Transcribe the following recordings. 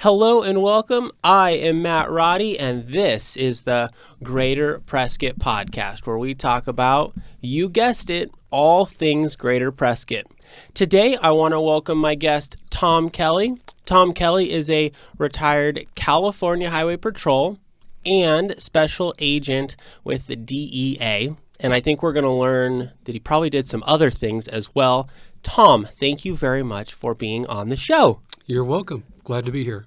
Hello and welcome. I am Matt Roddy, and this is the Greater Prescott podcast, where we talk about, you guessed it, all things Greater Prescott. Today, I want to welcome my guest, Tom Kelly. Tom Kelly is a retired California Highway Patrol and special agent with the D.E.A., and I think we're going to learn that he probably did some other things as well. Tom, thank you very much for being on the show. You're welcome. Glad to be here.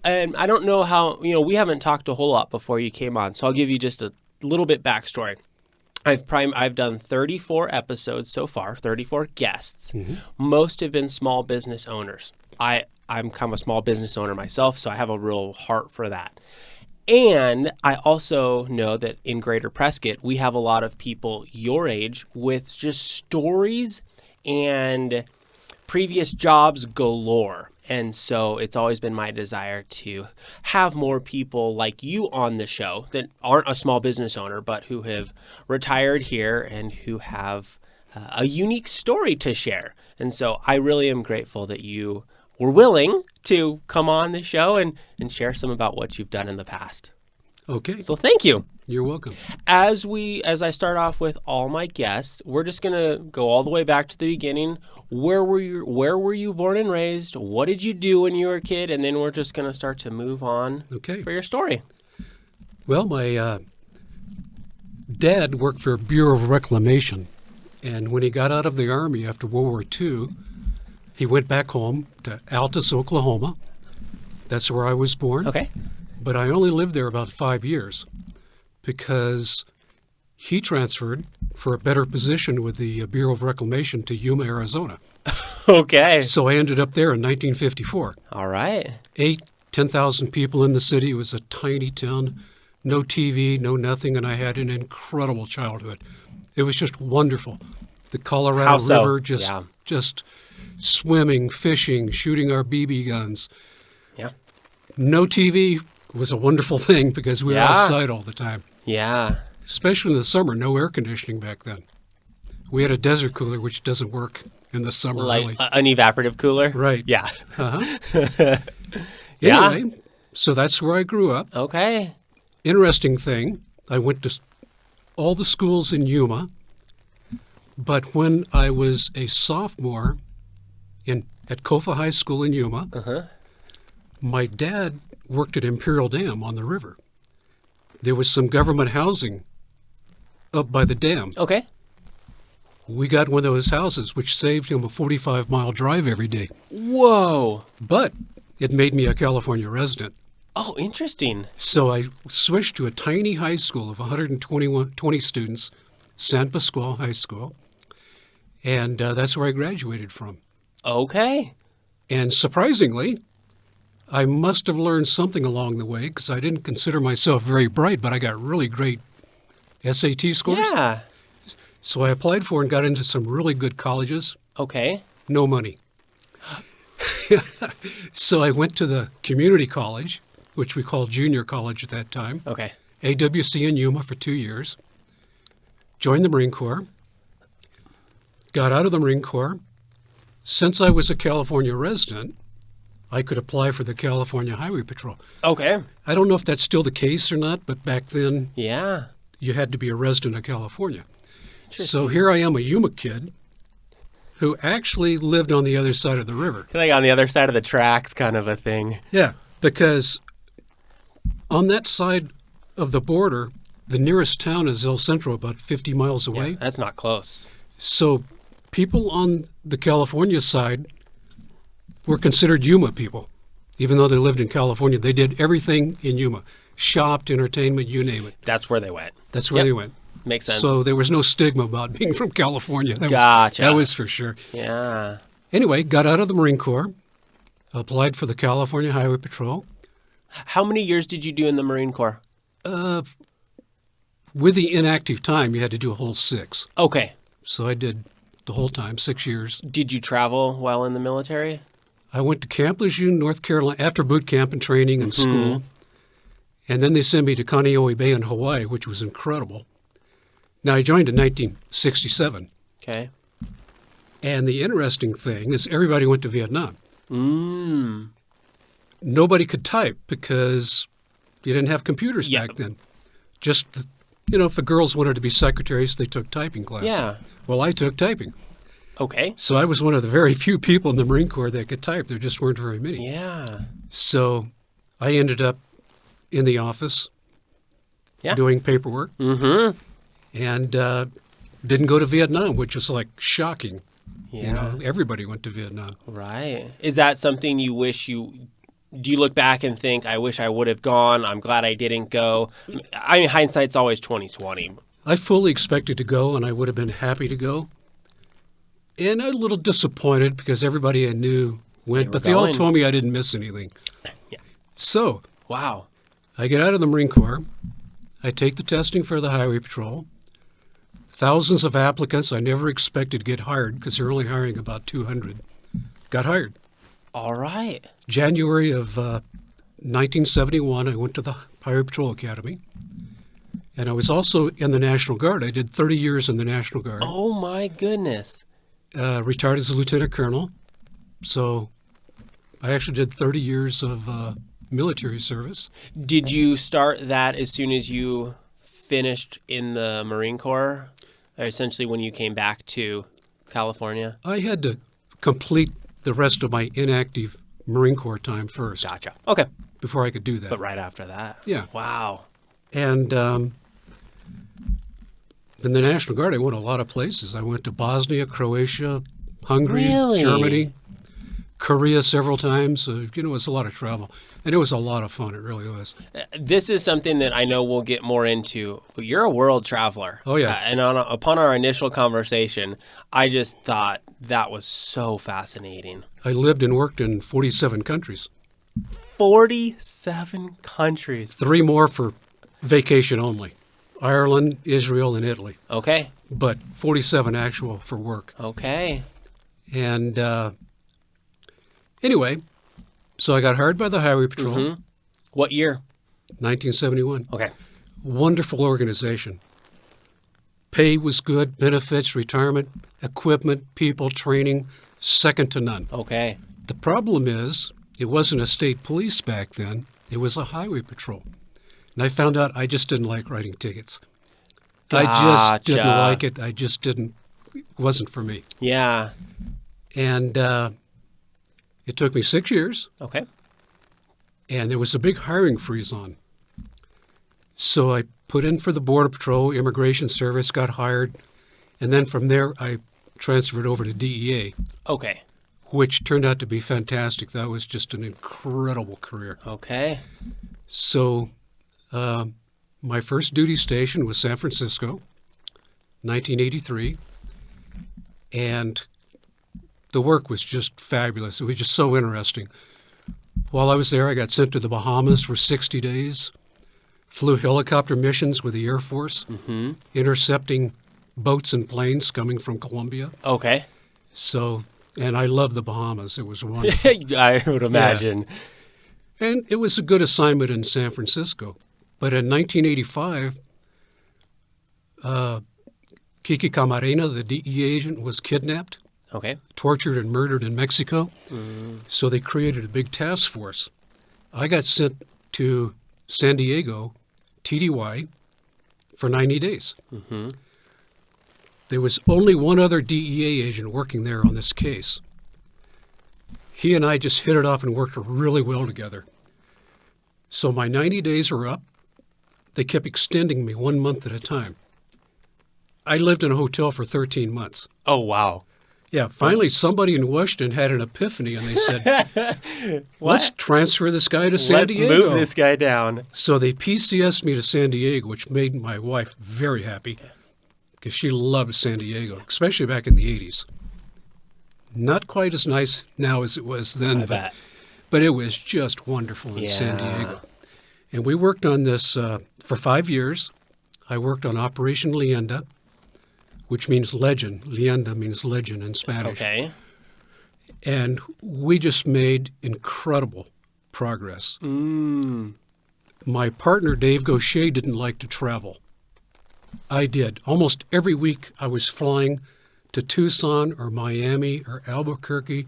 And I don't know how, we haven't talked a whole lot before you came on, so I'll give you just a little bit backstory. I've done 34 episodes so far, 34 guests. Mm-hmm. Most have been small business owners. I'm kind of a small business owner myself, so I have a real heart for that. And I also know that in Greater Prescott, we have a lot of people your age with just stories and previous jobs galore. And so it's always been my desire to have more people like you on the show that aren't a small business owner, but who have retired here and who have a unique story to share. And so I really am grateful that you were willing to come on the show and share some about what you've done in the past. Okay. So thank you. You're welcome. As I start off with all my guests, we're just going to go all the way back to the beginning. Where were you born and raised? What did you do when you were a kid? And then we're just going to start to move on for your story. Well, my dad worked for Bureau of Reclamation. And when he got out of the Army after World War II, he went back home to Altus, Oklahoma. That's where I was born. Okay. But I only lived there about 5 years because he transferred for a better position with the Bureau of Reclamation to Yuma, Arizona. Okay. So I ended up there in 1954. All right. 10,000 people in the city. It was a tiny town, no TV, no nothing, and I had an incredible childhood. It was just wonderful. The Colorado River, just swimming, fishing, shooting our BB guns. Yeah. No TV was a wonderful thing because we were outside all the time. Yeah. Especially in the summer, no air conditioning back then. We had a desert cooler, which doesn't work in the summer, like really. An evaporative cooler? Right. Yeah. Uh-huh. Yeah. Anyway, so that's where I grew up. Okay. Interesting thing, I went to all the schools in Yuma, but when I was a sophomore at Kofa High School in Yuma, my dad worked at Imperial Dam on the river. There was some government housing up by the dam. Okay. We got one of those houses, which saved him a 45-mile drive every day. Whoa. But it made me a California resident. Oh, interesting. So I switched to a tiny high school of 120 students, San Pasqual High School, and that's where I graduated from. Okay. And surprisingly, I must have learned something along the way because I didn't consider myself very bright, but I got really great SAT scores. Yeah. So I applied for and got into some really good colleges. Okay. No money. So I went to the community college, which we called junior college at that time. Okay. AWC in Yuma for 2 years. Joined the Marine Corps. Got out of the Marine Corps. Since I was a California resident, I could apply for the California Highway Patrol. Okay. I don't know if that's still the case or not, but back then you had to be a resident of California. So here I am, a Yuma kid who actually lived on the other side of the river. Like on the other side of the tracks kind of a thing. Yeah, because on that side of the border, the nearest town is El Centro, about 50 miles away. Yeah, that's not close. So people on the California side were considered Yuma people. Even though they lived in California, they did everything in Yuma. Shopped, entertainment, you name it. That's where they went. That's where they went. Makes sense. So there was no stigma about being from California. Gotcha. That was for sure. Yeah. Anyway, got out of the Marine Corps, applied for the California Highway Patrol. How many years did you do in the Marine Corps? With the inactive time, you had to do a whole 6. Okay. So I did the whole time, 6 years. Did you travel while in the military? I went to Camp Lejeune, North Carolina, after boot camp and training and school. And then they sent me to Kaneohe Bay in Hawaii, which was incredible. Now, I joined in 1967. Okay. And the interesting thing is everybody went to Vietnam. nobody could type because you didn't have computers Yeah. back then. Just, if the girls wanted to be secretaries, they took typing classes. Yeah. Well, I took typing. Okay. So I was one of the very few people in the Marine Corps that could type. There just weren't very many. Yeah. So I ended up in the office Yeah. doing paperwork Mm-hmm. and didn't go to Vietnam, which was like shocking. Yeah. Everybody went to Vietnam. Right. Is that something you wish do you look back and think, I wish I would have gone, I'm glad I didn't go? I mean, hindsight's always 20/20. I fully expected to go, and I would have been happy to go. And a little disappointed because everybody I knew went, but they all going. told me I didn't miss anything. Yeah. So Wow. I get out of the Marine Corps. I take the testing for the Highway Patrol. Thousands of applicants. I never expected to get hired because they're only hiring about 200. Got hired. All right. January of 1971, I went to the Highway Patrol Academy. And I was also in the National Guard. I did 30 years in the National Guard. Oh, my goodness. Retired as a lieutenant colonel. So I actually did 30 years of military service. Did you start that as soon as you finished in the Marine Corps? Or essentially when you came back to California? I had to complete the rest of my inactive Marine Corps time first Gotcha. Okay. before I could do that. But right after that? Yeah. Wow. And in the National Guard, I went a lot of places. I went to Bosnia, Croatia, Hungary, Really? Germany, Korea several times. It was a lot of travel. And it was a lot of fun. It really was. This is something that I know we'll get more into, but you're a world traveler. Oh, yeah. And upon our initial conversation, I just thought that was so fascinating. I lived and worked in 47 countries. 47 countries. 3 more for vacation only. Ireland, Israel, and Italy. Okay. But 47 actual for work. Okay. And anyway, so I got hired by the Highway Patrol, Mm-hmm. What year? 1971. Okay. Wonderful organization. Pay was good, benefits, retirement, equipment, people, training, second to none. Okay. The problem is, it wasn't a state police back then. It was a Highway Patrol. And I found out I just didn't like writing tickets. I just didn't Gotcha. like it. I just didn't, it wasn't for me. Yeah. And it took me 6 years, Okay. and there was a big hiring freeze on. So I put in for the Border Patrol, Immigration Service, got hired, and then from there I transferred over to D.E.A., Okay. which turned out to be fantastic. That was just an incredible career. Okay. So my first duty station was San Francisco, 1983, and the work was just fabulous. It was just so interesting. While I was there, I got sent to the Bahamas for 60 days, flew helicopter missions with the Air Force, intercepting boats and planes coming from Colombia. Okay. So, and I love the Bahamas. It was wonderful. I would imagine. And it was a good assignment in San Francisco. But in 1985, Kiki Camarena, the DEA agent, was kidnapped, Okay. tortured, and murdered in Mexico. So they created a big task force. I got sent to San Diego, TDY, for 90 days. There was only one other DEA agent working there on this case. He and I just hit it off and worked really well together. So my 90 days were up. They kept extending me 1 month at a time. I lived in a hotel for 13 months. Oh, wow. Yeah, finally somebody in Washington had an epiphany and they said, let's transfer this guy to San Diego. Let's move this guy down. So they PCS'd me to San Diego, which made my wife very happy because she loved San Diego, especially back in the 80s. Not quite as nice now as it was then, I bet. but it was just wonderful in San Yeah. Diego. And we worked on this for 5 years. I worked on Operation Leyenda, which means legend. Leyenda means legend in Spanish. Okay. And we just made incredible progress. My partner, Dave Gaucher, didn't like to travel. I did. Almost every week I was flying to Tucson or Miami or Albuquerque,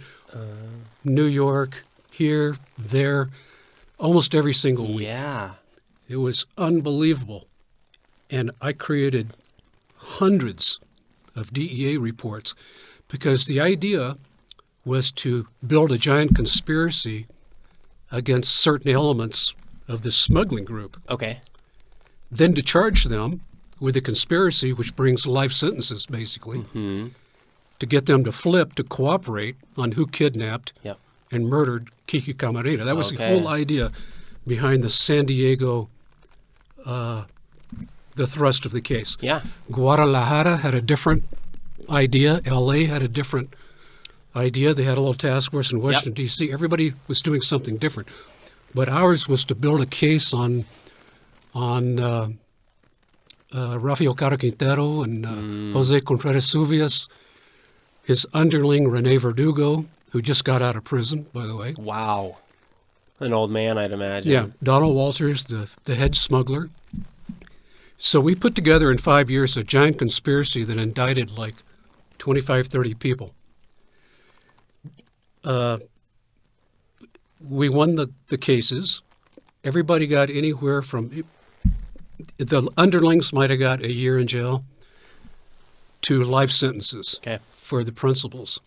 New York, here, there, almost every single week. Yeah. It was unbelievable. And I created hundreds of DEA reports because the idea was to build a giant conspiracy against certain elements of this smuggling group. Okay. Then to charge them with a conspiracy, which brings life sentences, basically, to get them to flip, to cooperate on who kidnapped Yep. and murdered Kiki Camarena. That was the Okay. whole idea behind the San Diego, the thrust of the case. Yeah. Guadalajara had a different idea. L.A. had a different idea. They had a little task force in Washington, D.C. Everybody was doing something different. But ours was to build a case on Rafael Caro Quintero and Jose Contreras Suvias, his underling Rene Verdugo, who just got out of prison, by the way. Wow. An old man, I'd imagine. Yeah, Donald Walters, the head smuggler. So we put together in 5 years a giant conspiracy that indicted like 25, 30 people. We won the cases. Everybody got anywhere from, the underlings might have got a year in jail to life sentences Okay. for the principals.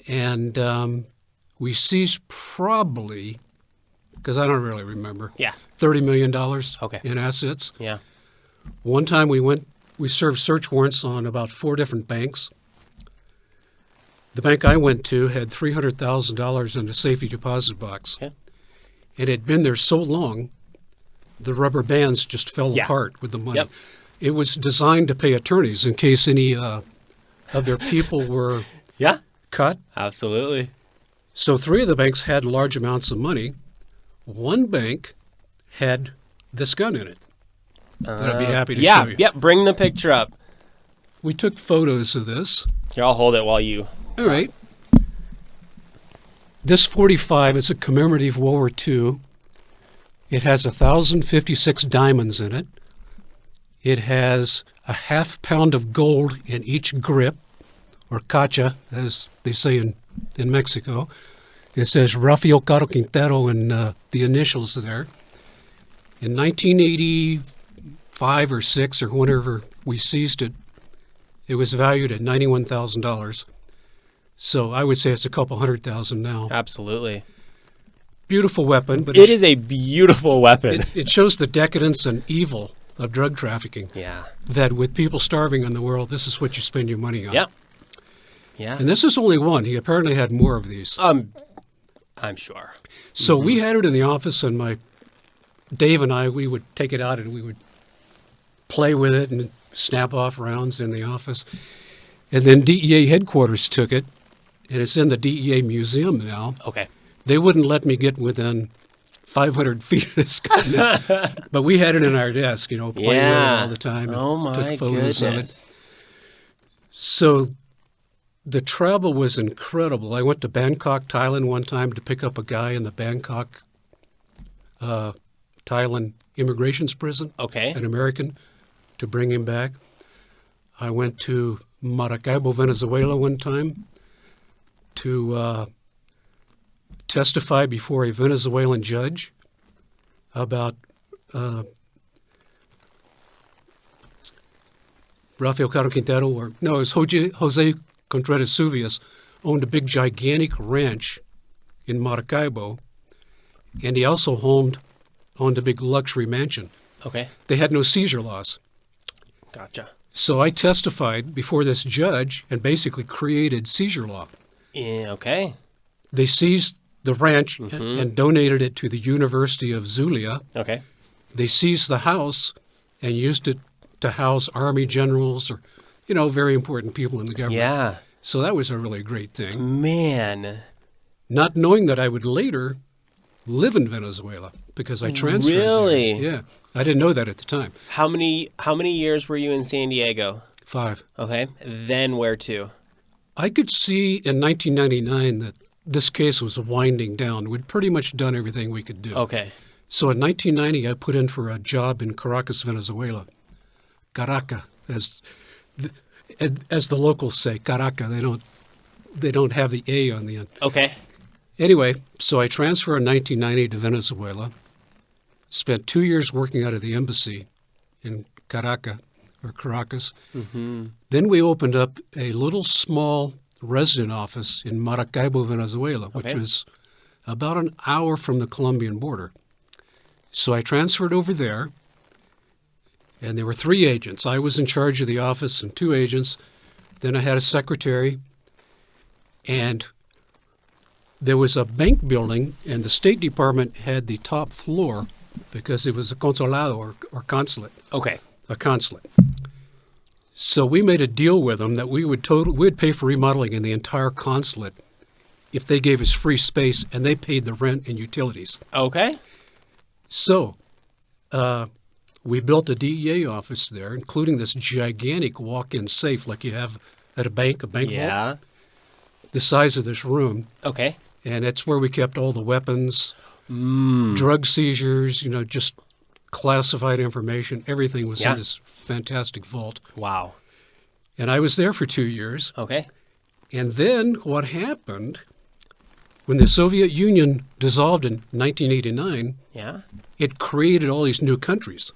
And we seized probably, because I don't really remember, Yeah. $30 million Okay. in assets. Yeah. One time we served search warrants on about 4 different banks. The bank I went to had $300,000 in a safety deposit box. Okay. It had been there so long, the rubber bands just fell Yeah. apart with the money. Yep. It was designed to pay attorneys in case any of their people were Yeah. cut. Absolutely. So 3 of the banks had large amounts of money. One bank had this gun in it that I'd be happy to show you. Yeah. Bring the picture up. We took photos of this. Here, I'll hold it while you. All right. This 45 is a commemorative World War II. It has 1,056 diamonds in it. It has a half pound of gold in each grip, or cacha, as they say in Mexico. It says Rafael Caro Quintero and the initials there. In 1985 or 6 or whenever we seized it, it was valued at $91,000. So I would say it's a couple $100,000 now. Absolutely. Beautiful weapon, but It is a beautiful weapon. it shows the decadence and evil of drug trafficking. Yeah. That with people starving in the world, this is what you spend your money on. Yep. Yeah. And this is only one. He apparently had more of these. I'm sure. So we had it in the office, and Dave and I, we would take it out and we would play with it and snap off rounds in the office. And then DEA headquarters took it, and it's in the DEA museum now. Okay. They wouldn't let me get within 500 feet of this gun now. But we had it in our desk, playing with it all the time. And Oh my took photos of it. goodness. So the travel was incredible. I went to Bangkok, Thailand one time to pick up a guy in the Bangkok, Thailand immigrations prison, Okay. an American, to bring him back. I went to Maracaibo, Venezuela one time to testify before a Venezuelan judge about Rafael Caro Quintero, it was Jose Contreras Suvias, owned a big, gigantic ranch in Maracaibo, and he also owned a big luxury mansion. Okay. They had no seizure laws. Gotcha. So I testified before this judge and basically created seizure law. Yeah, okay. They seized the ranch and donated it to the University of Zulia. Okay. They seized the house and used it to house army generals or, very important people in the government. Yeah. So that was a really great thing. Man. Not knowing that I would later live in Venezuela because I transferred there. Really? Yeah. I didn't know that at the time. How many years were you in San Diego? 5. Okay. Then where to? I could see in 1999 that this case was winding down. We'd pretty much done everything we could do. Okay. So in 1990, I put in for a job in Caracas, Venezuela. Caracas, as the locals say, Caracas. They don't have the A on the end. Okay. Anyway, so I transferred in 1990 to Venezuela, spent 2 years working out of the embassy in Caracas. Then we opened up a little small resident office in Maracaibo, Venezuela, which was about an hour from the Colombian border. So I transferred over there, and there were 3 agents. I was in charge of the office and 2 agents. Then I had a secretary, and there was a bank building, and the State Department had the top floor because it was a consulado or consulate. Okay. A consulate. So we made a deal with them that we would pay for remodeling in the entire consulate if they gave us free space and they paid the rent and utilities. Okay. So we built a DEA office there, including this gigantic walk-in safe like you have at a bank vault, the size of this room. Okay. And it's where we kept all the weapons, drug seizures, just classified information. Everything was in this fantastic vault. Wow. And I was there for 2 years. Okay. And then what happened, when the Soviet Union dissolved in 1989, it created all these new countries.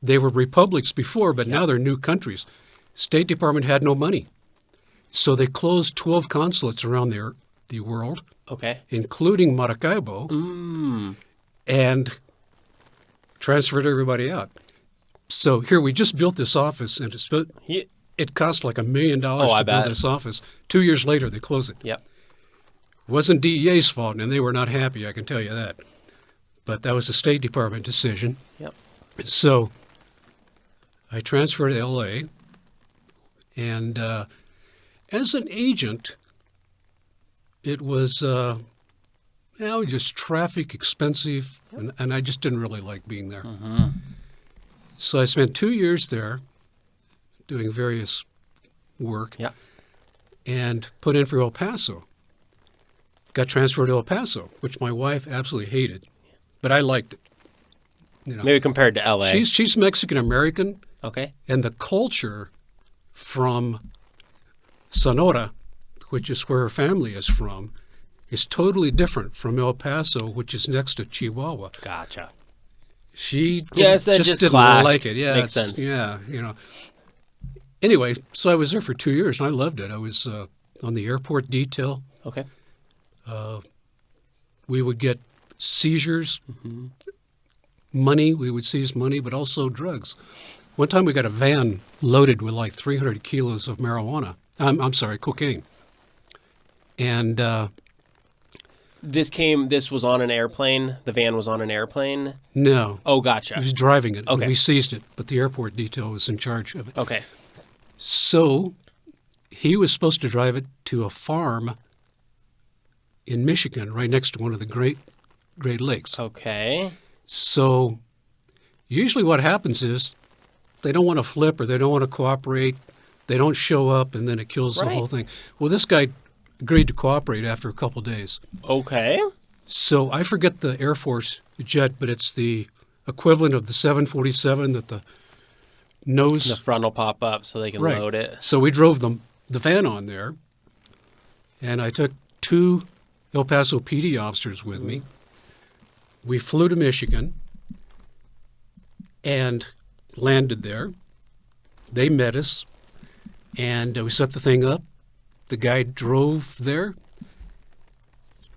They were republics before, but now they're new countries. State Department had no money. So they closed 12 consulates around the world, including Maracaibo, and transferred everybody out. So here we just built this office, and it cost like $1 million to build this office. 2 years later, they closed it. Yep. It wasn't DEA's fault, and they were not happy, I can tell you that. But that was a State Department decision. Yep. So I transferred to L.A., and as an agent, it was just traffic, expensive, and I just didn't really like being there. So I spent 2 years there doing various work and put in for El Paso. Got transferred to El Paso, which my wife absolutely hated, but I liked it. Maybe compared to L.A. She's Mexican-American. Okay. And the culture from Sonora, which is where her family is from, is totally different from El Paso, which is next to Chihuahua. Gotcha. She just didn't like it. Yeah, makes sense. Yeah, Anyway, so I was there for 2 years, and I loved it. I was on the airport detail. Okay. We would get seizures, money. We would seize money, but also drugs. One time we got a van loaded with like 300 kilos of marijuana. I'm sorry, cocaine. And this was on an airplane? The van was on an airplane? No. Oh, gotcha. He was driving it. Okay. We seized it, but the airport detail was in charge of it. Okay. So he was supposed to drive it to a farm in Michigan, right next to one of the Great Lakes. Okay. So usually what happens is they don't want to flip or they don't want to cooperate. They don't show up, and then it kills the whole thing. Well, this guy agreed to cooperate after a couple days. Okay. So I forget the Air Force jet, but it's the equivalent of the 747 that the nose... The front will pop up so they can load it. So we drove the van on there, and I took 2 El Paso PD officers with me. We flew to Michigan and landed there. They met us, and we set the thing up. The guy drove there.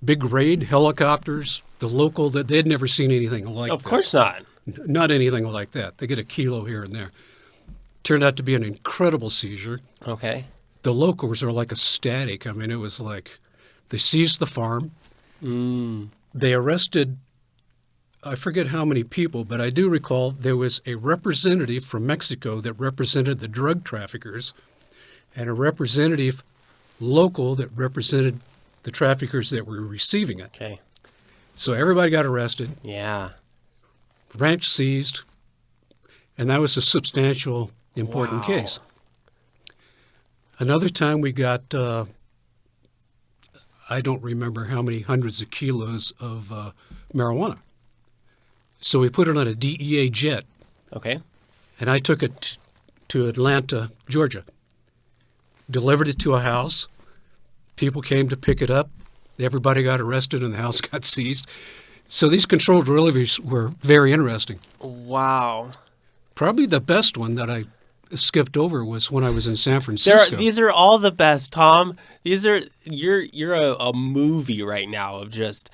Big raid, helicopters. The local, they'd never seen anything like that. Of course not. Not anything like that. They get a kilo here and there. Turned out to be an incredible seizure. Okay. The locals are like ecstatic. I mean, it was like they seized the farm. They arrested, I forget how many people, but I do recall there was a representative from Mexico that represented the drug traffickers and a representative local that represented the traffickers that were receiving it. Okay. So everybody got arrested. Yeah. Ranch seized, and that was a substantial, important case. Another time we got, I don't remember how many hundreds of kilos of marijuana. So we put it on a DEA jet. Okay. And I took it to Atlanta, Georgia. Delivered it to a house. People came to pick it up. Everybody got arrested and the house got seized. So these controlled deliveries were very interesting. Wow. Probably the best one that I skipped over was when I was in San Francisco. These are all the best, Tom. These are you're a movie right now of just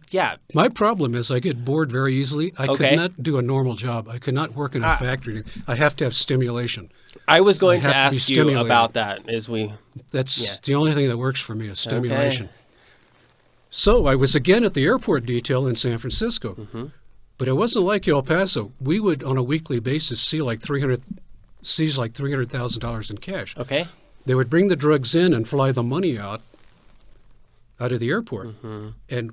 yeah. My problem is I get bored very easily. I Okay. could not do a normal job. I could not work in a factory. I have to have stimulation. I was going I to have to be ask you stimulated. about that as we. That's the only thing that works for me is stimulation. Okay. So I was again at the airport detail in San Francisco. Mm-hmm. But it wasn't like El Paso. We would, on a weekly basis, seize like $300,000 in cash. Okay. They would bring the drugs in and fly the money out of the airport. Mm-hmm. And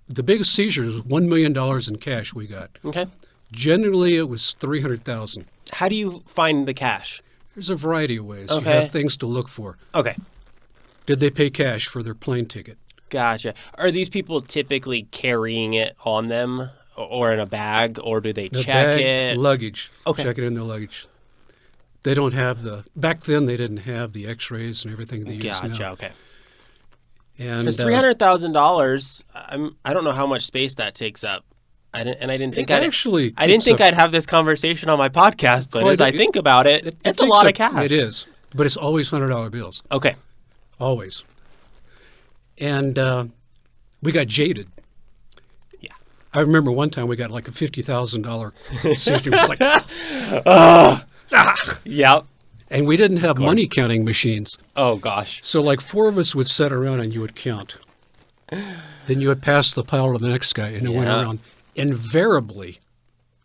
the biggest seizure was $1 million in cash we got. Okay. Generally, it was $300,000. How do you find the cash? There's a variety of ways. Okay. You have things to look for. Okay. Did they pay cash for their plane ticket? Gotcha. Are these people typically carrying it on them or in a bag, or do they The check bag, it? luggage. Okay. Check it in their luggage. They don't have back then they didn't have the x-rays and everything they use Gotcha. now. Okay. And Because $300,000, I don't know how much space that takes up. I didn't think it actually I didn't takes think up- I'd have this conversation on my podcast, but Well, as I think about it, it's a takes lot of up- cash. It is, but it's always $100 bills, Okay. always. And we got jaded. Yeah. I remember one time we got like a $50,000 seizure. It was like, Yep. and we didn't have money counting machines. Oh gosh. So like four of us would sit around and you would count. Then you would pass the pile to the next guy, and it went Yeah. around. Invariably,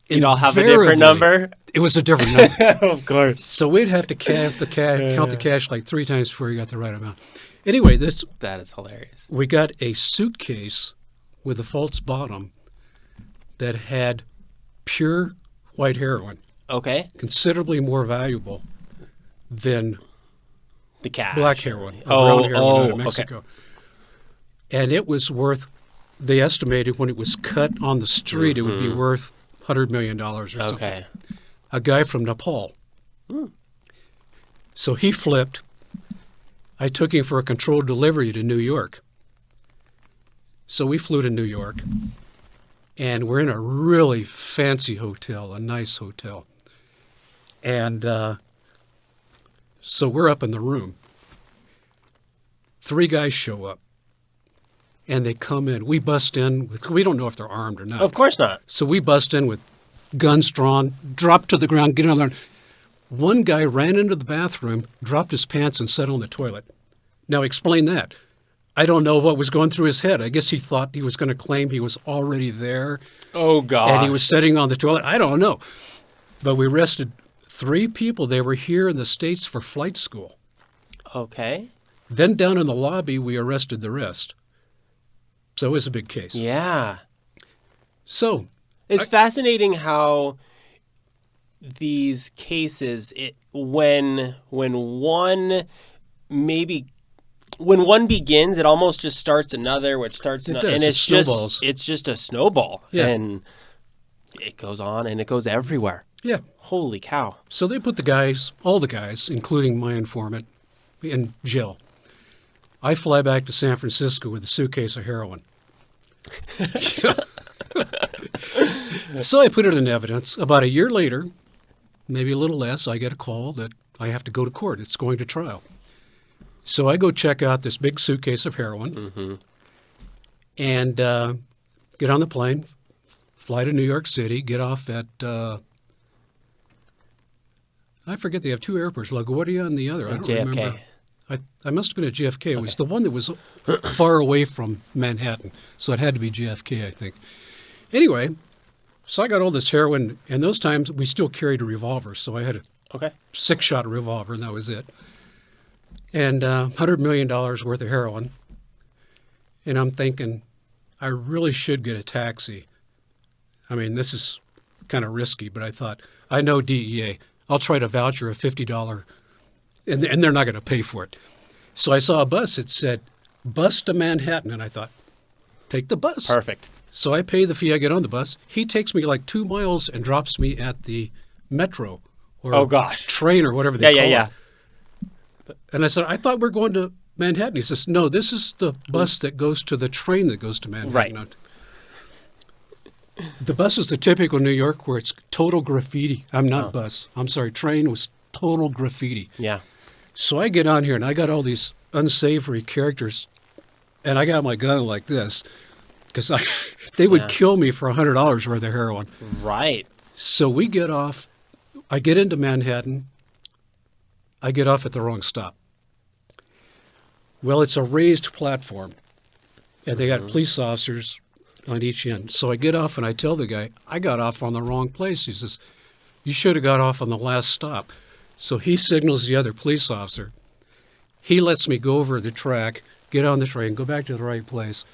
You'd all have a different number. It was a different number. Of course. So we'd have to count the cash like 3 times before you got the right amount. Anyway, That is hilarious. we got a suitcase with a false bottom that had pure white heroin, Okay. considerably more valuable than The cash. black heroin, or Oh, brown heroin out of okay. Mexico. And it was worth, they estimated when it was cut on the street, it would be worth $100 million or something. Okay. A guy from Nepal. So he flipped. I took him for a controlled delivery to New York. So we flew to New York, and we're in a really fancy hotel, a nice hotel. And so we're up in the room. 3 guys show up, and they come in. We bust in. We don't know if they're armed or not. Of course not. So we bust in with guns drawn, drop to the ground, get on there. One guy ran into the bathroom, dropped his pants, and sat on the toilet. Now explain that. I don't know what was going through his head. I guess he thought he was going to claim he was already there, Oh god. and he was sitting on the toilet. I don't know. But we arrested 3 people. They were here in the States for flight school. Okay. Then down in the lobby, we arrested the rest. So it was a big case. Yeah. So It's fascinating how these cases, when one begins, it almost just starts another, which starts It another, does. and It it's snowballs. just a snowball, Yeah. and it goes on and it goes everywhere. yeah. Holy cow! So they put all the guys, including my informant, in jail. I fly back to San Francisco with a suitcase of heroin. So I put it in evidence. About a year later, maybe a little less, I get a call that I have to go to court. It's going to trial. So I go check out this big suitcase of heroin and get on the plane, fly to New York City, get off at, I forget, they have 2 airports, LaGuardia and the other. I don't JFK. remember. I must have been at JFK. It was the one that was far away from Manhattan, so it had to be JFK, I think. Anyway, so I got all this heroin, and those times we still carried a revolver, so I had a Okay. 6-shot revolver, and that was it. And $100 million worth of heroin. And I'm thinking, I really should get a taxi. I mean, this is kind of risky, but I thought, I know DEA. I'll try to voucher a $50, and they're not going to pay for it. So I saw a bus. It said, bus to Manhattan, and I thought, take the bus. Perfect. So I pay the fee, I get on the bus. He takes me like 2 miles and drops me at the metro or Oh, gosh. train or whatever they call Yeah. it. And I said, I thought we were going to Manhattan. He says, no, this is the bus that goes to the train that goes to Manhattan. Right. The bus is the typical New York where it's total graffiti. Train was total graffiti. Yeah. So I get on here and I got all these unsavory characters and I got my gun like this because they would kill me for $100 worth of heroin. Right. So we get off. I get into Manhattan. I get off at the wrong stop. Well, it's a raised platform, and they got police officers on each end. So I get off, and I tell the guy, I got off on the wrong place. He says, you should have got off on the last stop. So he signals the other police officer. He lets me go over the track, get on the train, go back to the right place,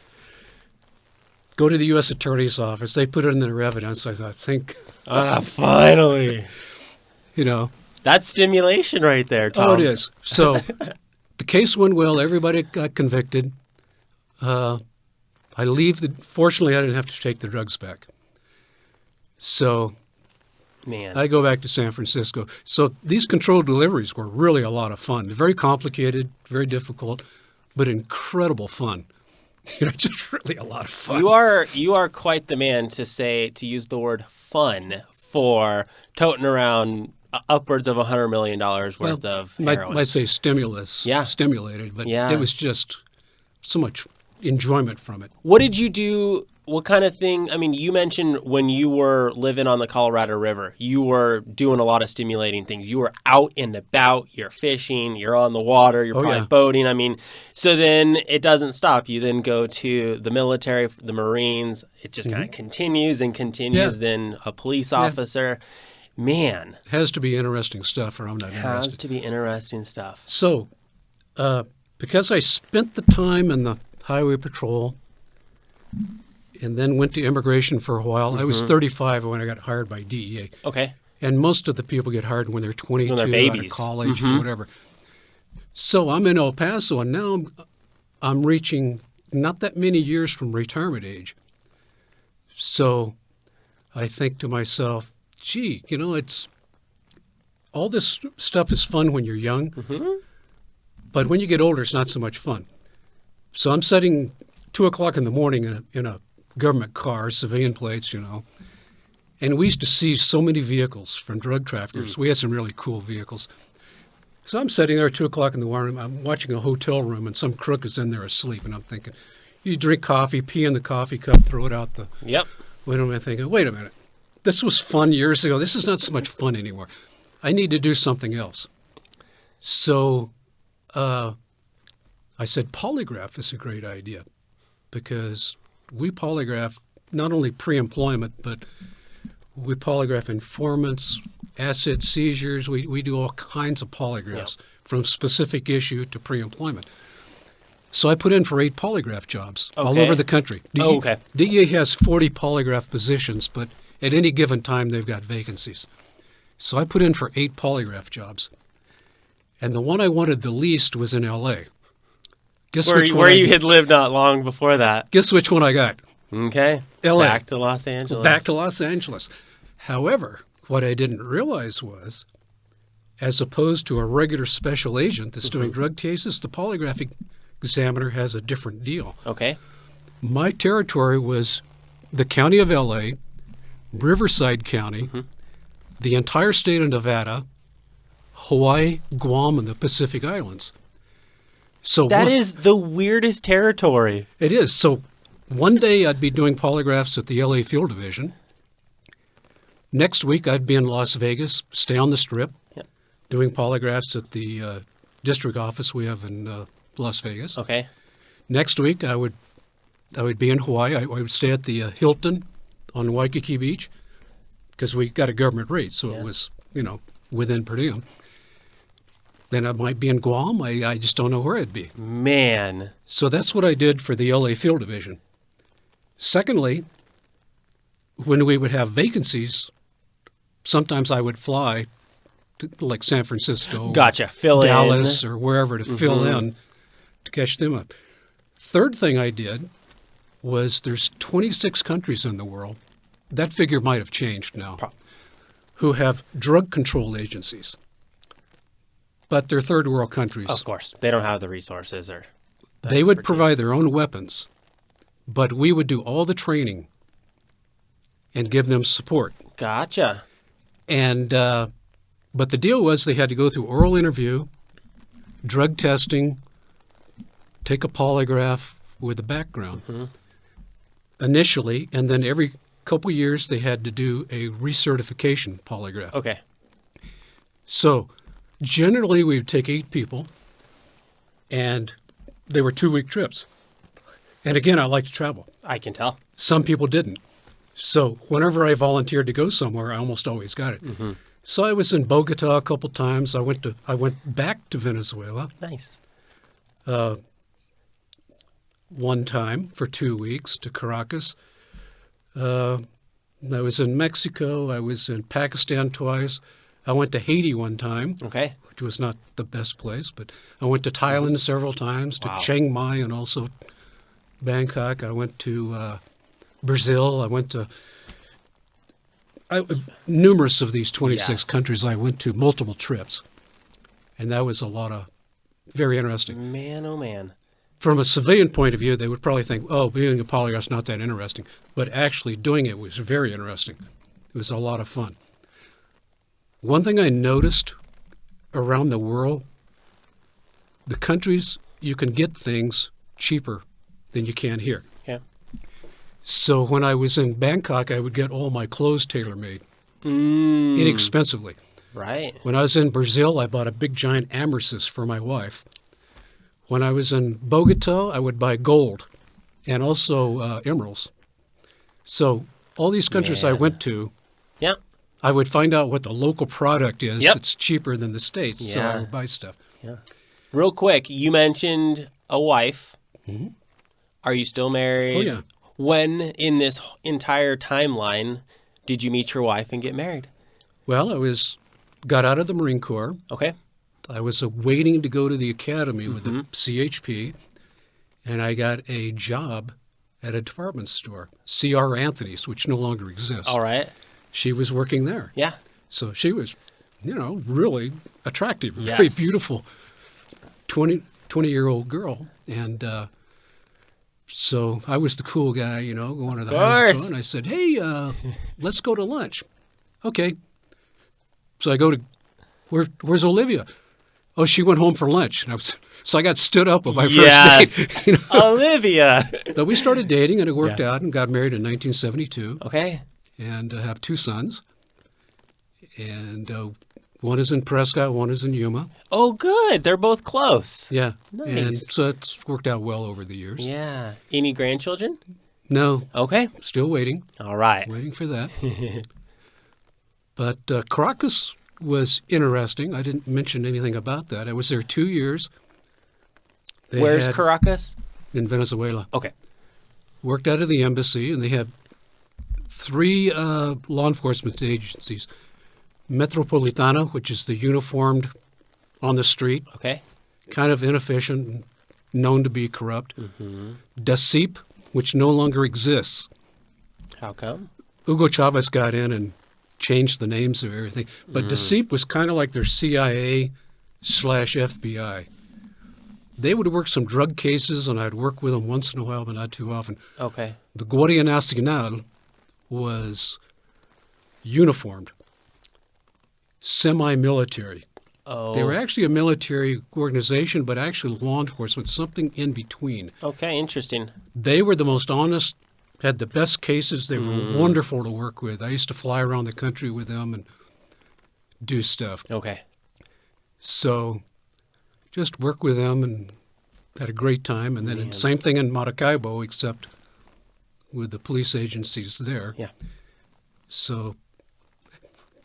go to the U.S. Attorney's Office. They put it in their evidence. I thought, Finally. You know. That's stimulation right there, Tom. Oh, it is. So the case went well. Everybody got convicted. I leave. Fortunately, I didn't have to take the drugs back. So I go back to San Francisco. So these controlled deliveries were really a lot of fun. Very complicated, very difficult, but incredible fun. Just really a lot of fun. You are quite the man to use the word fun for toting around upwards of $100 million worth of heroin. Might say stimulated, but it was just so much enjoyment from it. What did you do? What kind of thing? I mean, you mentioned when you were living on the Colorado River, you were doing a lot of stimulating things. You were out and about, you're fishing, you're on the water, you're probably boating. I mean, so then it doesn't stop. You then go to the military, the Marines. It just kind of continues and continues. Yeah. Then a police officer. Man. It has to be interesting stuff or I'm not interested. Has to be interesting stuff. So, because I spent the time in the highway patrol and then went to immigration for a while. I was 35 when I got hired by D.E.A. Okay. And most of the people get hired when they're 22, when they're babies. Out of college or whatever. So I'm in El Paso, and now I'm reaching not that many years from retirement age. So I think to myself, gee, it's all this stuff is fun when you're young, but when you get older, it's not so much fun. So I'm sitting 2 o'clock in the morning in a government car, civilian plates, and we used to seize so many vehicles from drug traffickers. We had some really cool vehicles. So I'm sitting there at 2 o'clock in the morning. I'm watching a hotel room, and some crook is in there asleep, and I'm thinking, you drink coffee, pee in the coffee cup, throw it out the window. I'm thinking, wait a minute. This was fun years ago. This is not so much fun anymore. I need to do something else. So I said polygraph is a great idea because we polygraph not only pre-employment, but we polygraph informants, asset seizures. We do all kinds of polygraphs from specific issue to pre-employment. So I put in for 8 polygraph jobs all over the country. DEA has 40 polygraph positions, but at any given time, they've got vacancies. So I put in for 8 polygraph jobs. And the one I wanted the least was in L.A. Where you had lived not long before that. Guess which one I got? Okay. L.A. Back to Los Angeles. Back to Los Angeles. However, what I didn't realize was, as opposed to a regular special agent that's doing drug cases, the polygraph examiner has a different deal. Okay. My territory was the county of L.A., Riverside County, the entire state of Nevada, Hawaii, Guam, and the Pacific Islands. So that is the weirdest territory. It is. So one day I'd be doing polygraphs at the LA Field Division. Next week I'd be in Las Vegas, stay on the Strip, doing polygraphs at the district office we have in Las Vegas. Okay. Next week I would be in Hawaii. I would stay at the Hilton on Waikiki Beach because we got a government rate, so it was, within per diem. Then I might be in Guam. I just don't know where I'd be. Man. So that's what I did for the LA Field Division. Secondly, when we would have vacancies, sometimes I would fly to like San Francisco, Dallas, or wherever to fill in to catch them up. Third thing I did was there's 26 countries in the world, that figure might have changed now, who have drug control agencies. but they're third world countries. Of course. They don't have the resources or the They would expertise. provide their own weapons, but we would do all the training and give them support. Gotcha. And but the deal was they had to go through oral interview, drug testing, take a polygraph with a background initially, and then every couple years they had to do a recertification polygraph. Okay. So generally we would take 8 people, and they were 2-week trips. And again, I like to travel. I can tell. Some people didn't. So whenever I volunteered to go somewhere, I almost always got it. So I was in Bogota a couple times. I went back to Venezuela Nice. one time for 2 weeks to Caracas. I was in Mexico. I was in Pakistan twice. I went to Haiti one time, Okay. which was not the best place, but I went to Thailand several times, to Wow. Chiang Mai and also Bangkok. I went to Brazil. I went to numerous of these 26 Yes. countries. I went to multiple trips, and that was a lot of very interesting. Man, oh man. From a civilian point of view, they would probably think, oh, being a polygraph's not that interesting. But actually doing it was very interesting. It was a lot of fun. One thing I noticed around the world, the countries, you can get things cheaper than you can here. Yeah. So when I was in Bangkok, I would get all my clothes tailor-made inexpensively. Right. When I was in Brazil, I bought a big giant amethyst for my wife. When I was in Bogota, I would buy gold and also emeralds. So all these countries I Man. went to, Yeah. I would find out what the local product is Yep. that's cheaper than the States, so I Yeah. would buy stuff. Real quick, you mentioned a wife. Are you still married? Oh, yeah. When in this entire timeline did you meet your wife and get married? Well, got out of the Marine Corps. Okay. I was waiting to go to the academy with the CHP, and I got a job at a department store, C.R. Anthony's, which no longer exists. All right. She was working there. Yeah. So she was, really attractive, very Yes. beautiful 20-year-old girl. And so I was the cool guy, going to the high course. and I said, hey, let's go to lunch. Okay. So I go to, where's Olivia? Oh, she went home for lunch. And so I got stood up on my Yes. first date. Olivia. But we started dating, and it worked out, and got married in 1972, Okay. and have 2 sons. And one is in Prescott, one is in Yuma. Oh, good. They're both close. Yeah. Nice. And so it's worked out well over the years. Yeah. Any grandchildren? No, Okay. still waiting. All right. Waiting for that. But Caracas was interesting. I didn't mention anything about that. I was there 2 years. They Where's had- Caracas? In Venezuela. Okay. Worked out of the embassy, and they have 3 law enforcement agencies. Metropolitana, which is the uniformed on the street, Okay. kind of inefficient, known to be corrupt. DEAP, which no longer exists. How come? Hugo Chavez got in and changed the names of everything. But DEAP was kind of like their CIA/FBI. They would work some drug cases, and I'd work with them once in a while, but not too often. Okay. The Guardia Nacional was uniformed, semi-military. Oh. They were actually a military organization, but actually law enforcement, something in between. Okay. Interesting. They were the most honest, had the best cases. They were wonderful to work with. I used to fly around the country with them and do stuff. Okay. So just work with them and had a great time. And then same thing in Maracaibo, except with the police agencies there. Yeah. So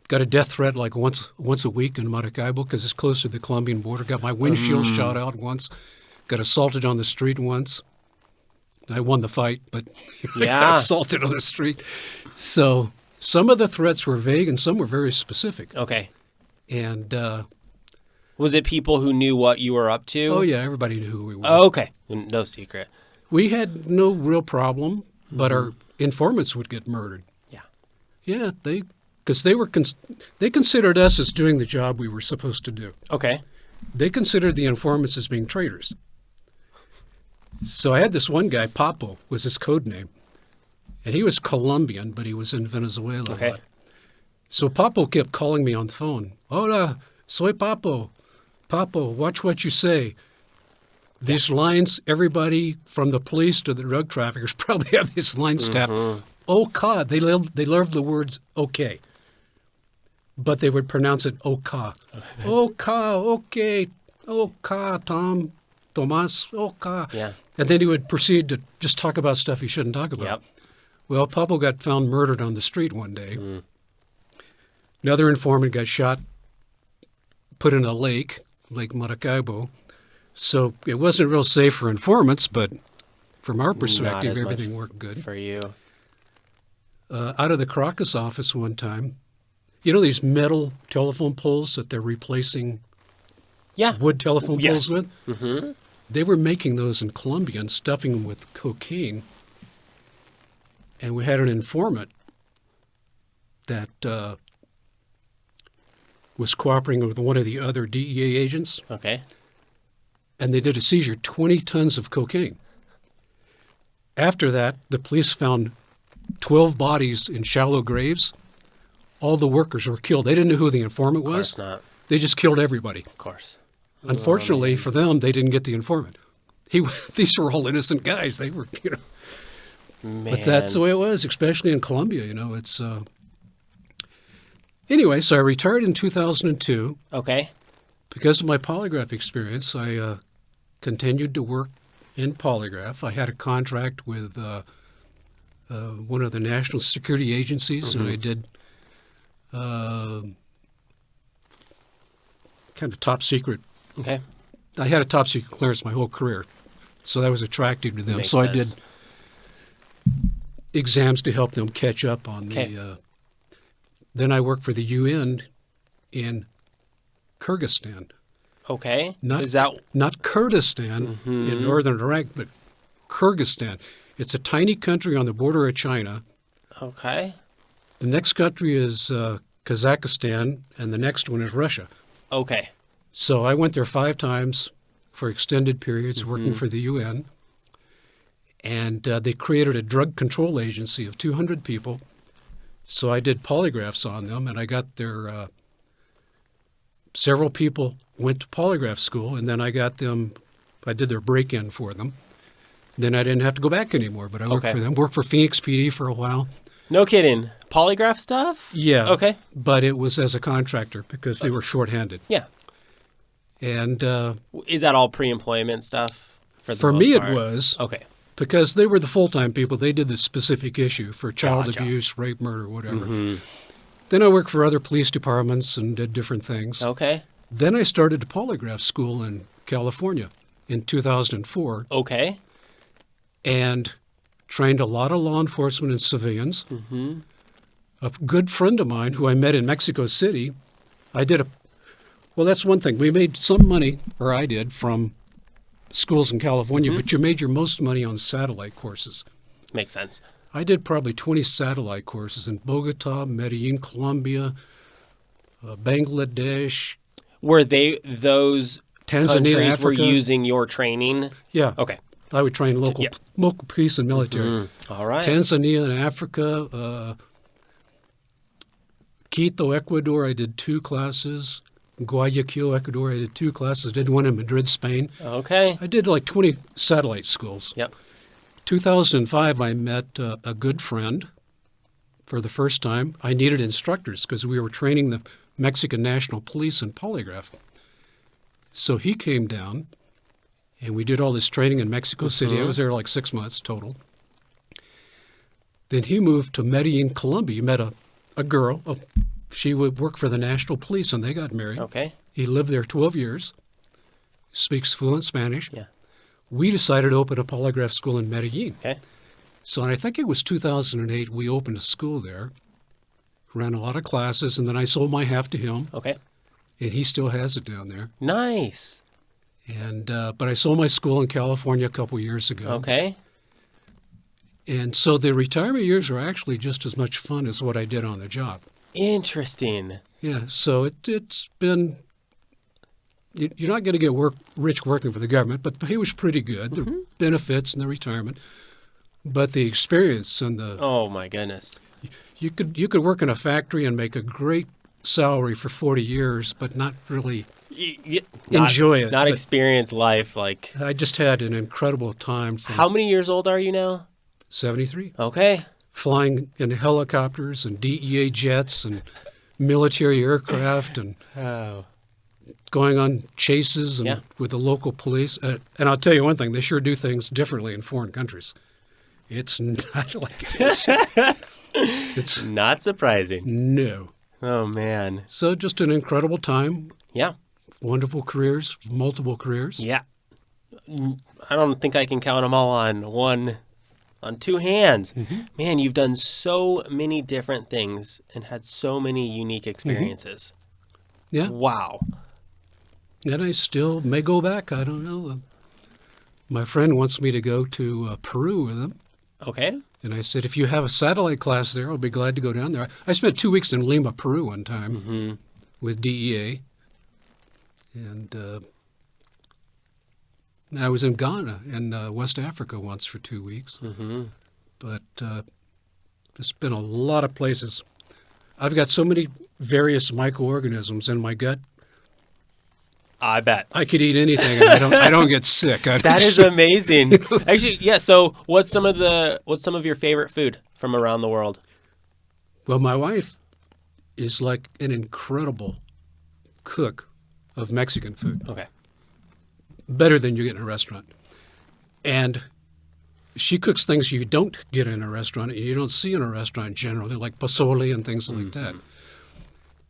got a death threat like once a week in Maracaibo because it's close to the Colombian border. Got my windshield shot out once. Got assaulted on the street once. I won the fight, but I Yeah. got assaulted on the street. So some of the threats were vague and some were very specific. Okay. And, Was it people who knew what you were up to? oh, yeah, everybody knew who we were. Oh, okay. No secret. We had no real problem, but our informants would get murdered. Yeah. Yeah, because they considered us as doing the job we were supposed to do. Okay. they considered the informants as being traitors. So I had this one guy, Papo was his code name, and he was Colombian, but he was in Venezuela a lot. So Papo kept calling me on the phone. Hola, soy Papo. Papo, watch what you say. These lines, everybody from the police to the drug traffickers probably have this line staff. Okay, they love the words okay. But they would pronounce it okay. Okay, Tom, Tomas, okay. Yeah. And then he would proceed to just talk about stuff he shouldn't talk about. Yep. Well, Papo got found murdered on the street one day. Another informant got shot, put in a lake, Lake Maracaibo. So it wasn't real safe for informants, but from our perspective, everything worked good. For you. Out of the Caracas office one time, you know these metal telephone poles that they're replacing wood telephone poles with? Mm-hmm. They were making those in Colombia and stuffing them with cocaine. And we had an informant that was cooperating with one of the other DEA agents. Okay. And they did a seizure, 20 tons of cocaine. After that, the police found 12 bodies in shallow graves. All the workers were killed. They didn't know who the informant was. Of course not. They just killed everybody. Of course. Unfortunately for them, they didn't get the informant. These were all innocent guys. They were, Man. But that's the way it was, especially in Colombia. It's. Anyway, so I retired in 2002. Okay. Because of my polygraph experience, I continued to work in polygraph. I had a contract with one of the national security agencies, and I did kind of top secret. Okay. I had a top secret clearance my whole career, so that was attractive to them. Makes so sense. I did exams to help them catch up on the. Then I worked for the UN in Kyrgyzstan. Okay. Not Kurdistan in northern Iraq, but Kyrgyzstan. It's a tiny country on the border of China. Okay. The next country is Kazakhstan, and the next one is Russia. Okay. So I went there 5 times for extended periods working for the UN. And they created a drug control agency of 200 people. So I did polygraphs on them, and I got their several people went to polygraph school, and then I got them, I did their break-in for them. Then I didn't have to go back anymore, but I worked for them. Worked for Phoenix PD for a while. No kidding. Polygraph stuff? Yeah. Okay. But it was as a contractor because they were shorthanded. Yeah. And is that all pre-employment stuff? For me, it was. Okay. Because they were the full-time people. They did the specific issue for child abuse, rape, murder, whatever. Then I worked for other police departments and did different things. Okay. Then I started a polygraph school in California in 2004. Okay. And trained a lot of law enforcement and civilians. A good friend of mine who I met in Mexico City, well, that's one thing. We made some money, or I did, from schools in California, but you made your most money on satellite courses. Makes sense. I did probably 20 satellite courses in Bogota, Medellin, Colombia, Bangladesh. Were those Tanzania, countries Africa. were using your training? Yeah. Okay. I would train local police and military. All right. Tanzania and Africa, Quito, Ecuador, I did 2 classes. Guayaquil, Ecuador, I did 2 classes. Did one in Madrid, Spain. Okay. I did like 20 satellite schools. Yep. 2005, I met a good friend for the first time. I needed instructors because we were training the Mexican National Police in polygraph. So he came down, and we did all this training in Mexico City. I was there like 6 months total. Then he moved to Medellin, Colombia. He met a girl. She would work for the National Police, and they got married. Okay. He lived there 12 years, speaks fluent Spanish. Yeah. We decided to open a polygraph school in Medellin. Okay. So I think it was 2008, we opened a school there, ran a lot of classes, and then I sold my half to him. Okay. And he still has it down there. Nice. And but I sold my school in California a couple years ago. Okay. And so the retirement years are actually just as much fun as what I did on the job. Interesting. Yeah, so it's been you're not going to get rich working for the government, but the pay was pretty good. The benefits and the retirement, but the experience and the Oh my goodness. you could work in a factory and make a great salary for 40 years, but not really enjoy it. Not But experience life. Like, I just had an incredible time. From how many years old are you now? 73, Okay. flying in helicopters and D.E.A. jets and military aircraft and Oh. going on chases and Yeah. with the local police. And I'll tell you one thing, they sure do things differently in foreign countries. It's not like it is. It's Not surprising. no. Oh man. So just an incredible time, Yeah. wonderful careers, multiple careers. Yeah. I don't think I can count them all on two hands. Man, you've done so many different things and had so many unique experiences. Yeah. Wow. And I still may go back. I don't know. My friend wants me to go to Peru with him. Okay. And I said, if you have a satellite class there, I'll be glad to go down there. I spent 2 weeks in Lima, Peru one time with D.E.A. And I was in Ghana in West Africa once for 2 weeks. But there's been a lot of places. I've got so many various microorganisms in my gut. I bet. I could eat anything and I don't get sick. That is amazing. Actually, yeah. So, what's some of your favorite food from around the world? Well, my wife is like an incredible cook of Mexican food. Okay. Better than you get in a restaurant. And she cooks things you don't get in a restaurant and you don't see in a restaurant generally, like pozole and things like that.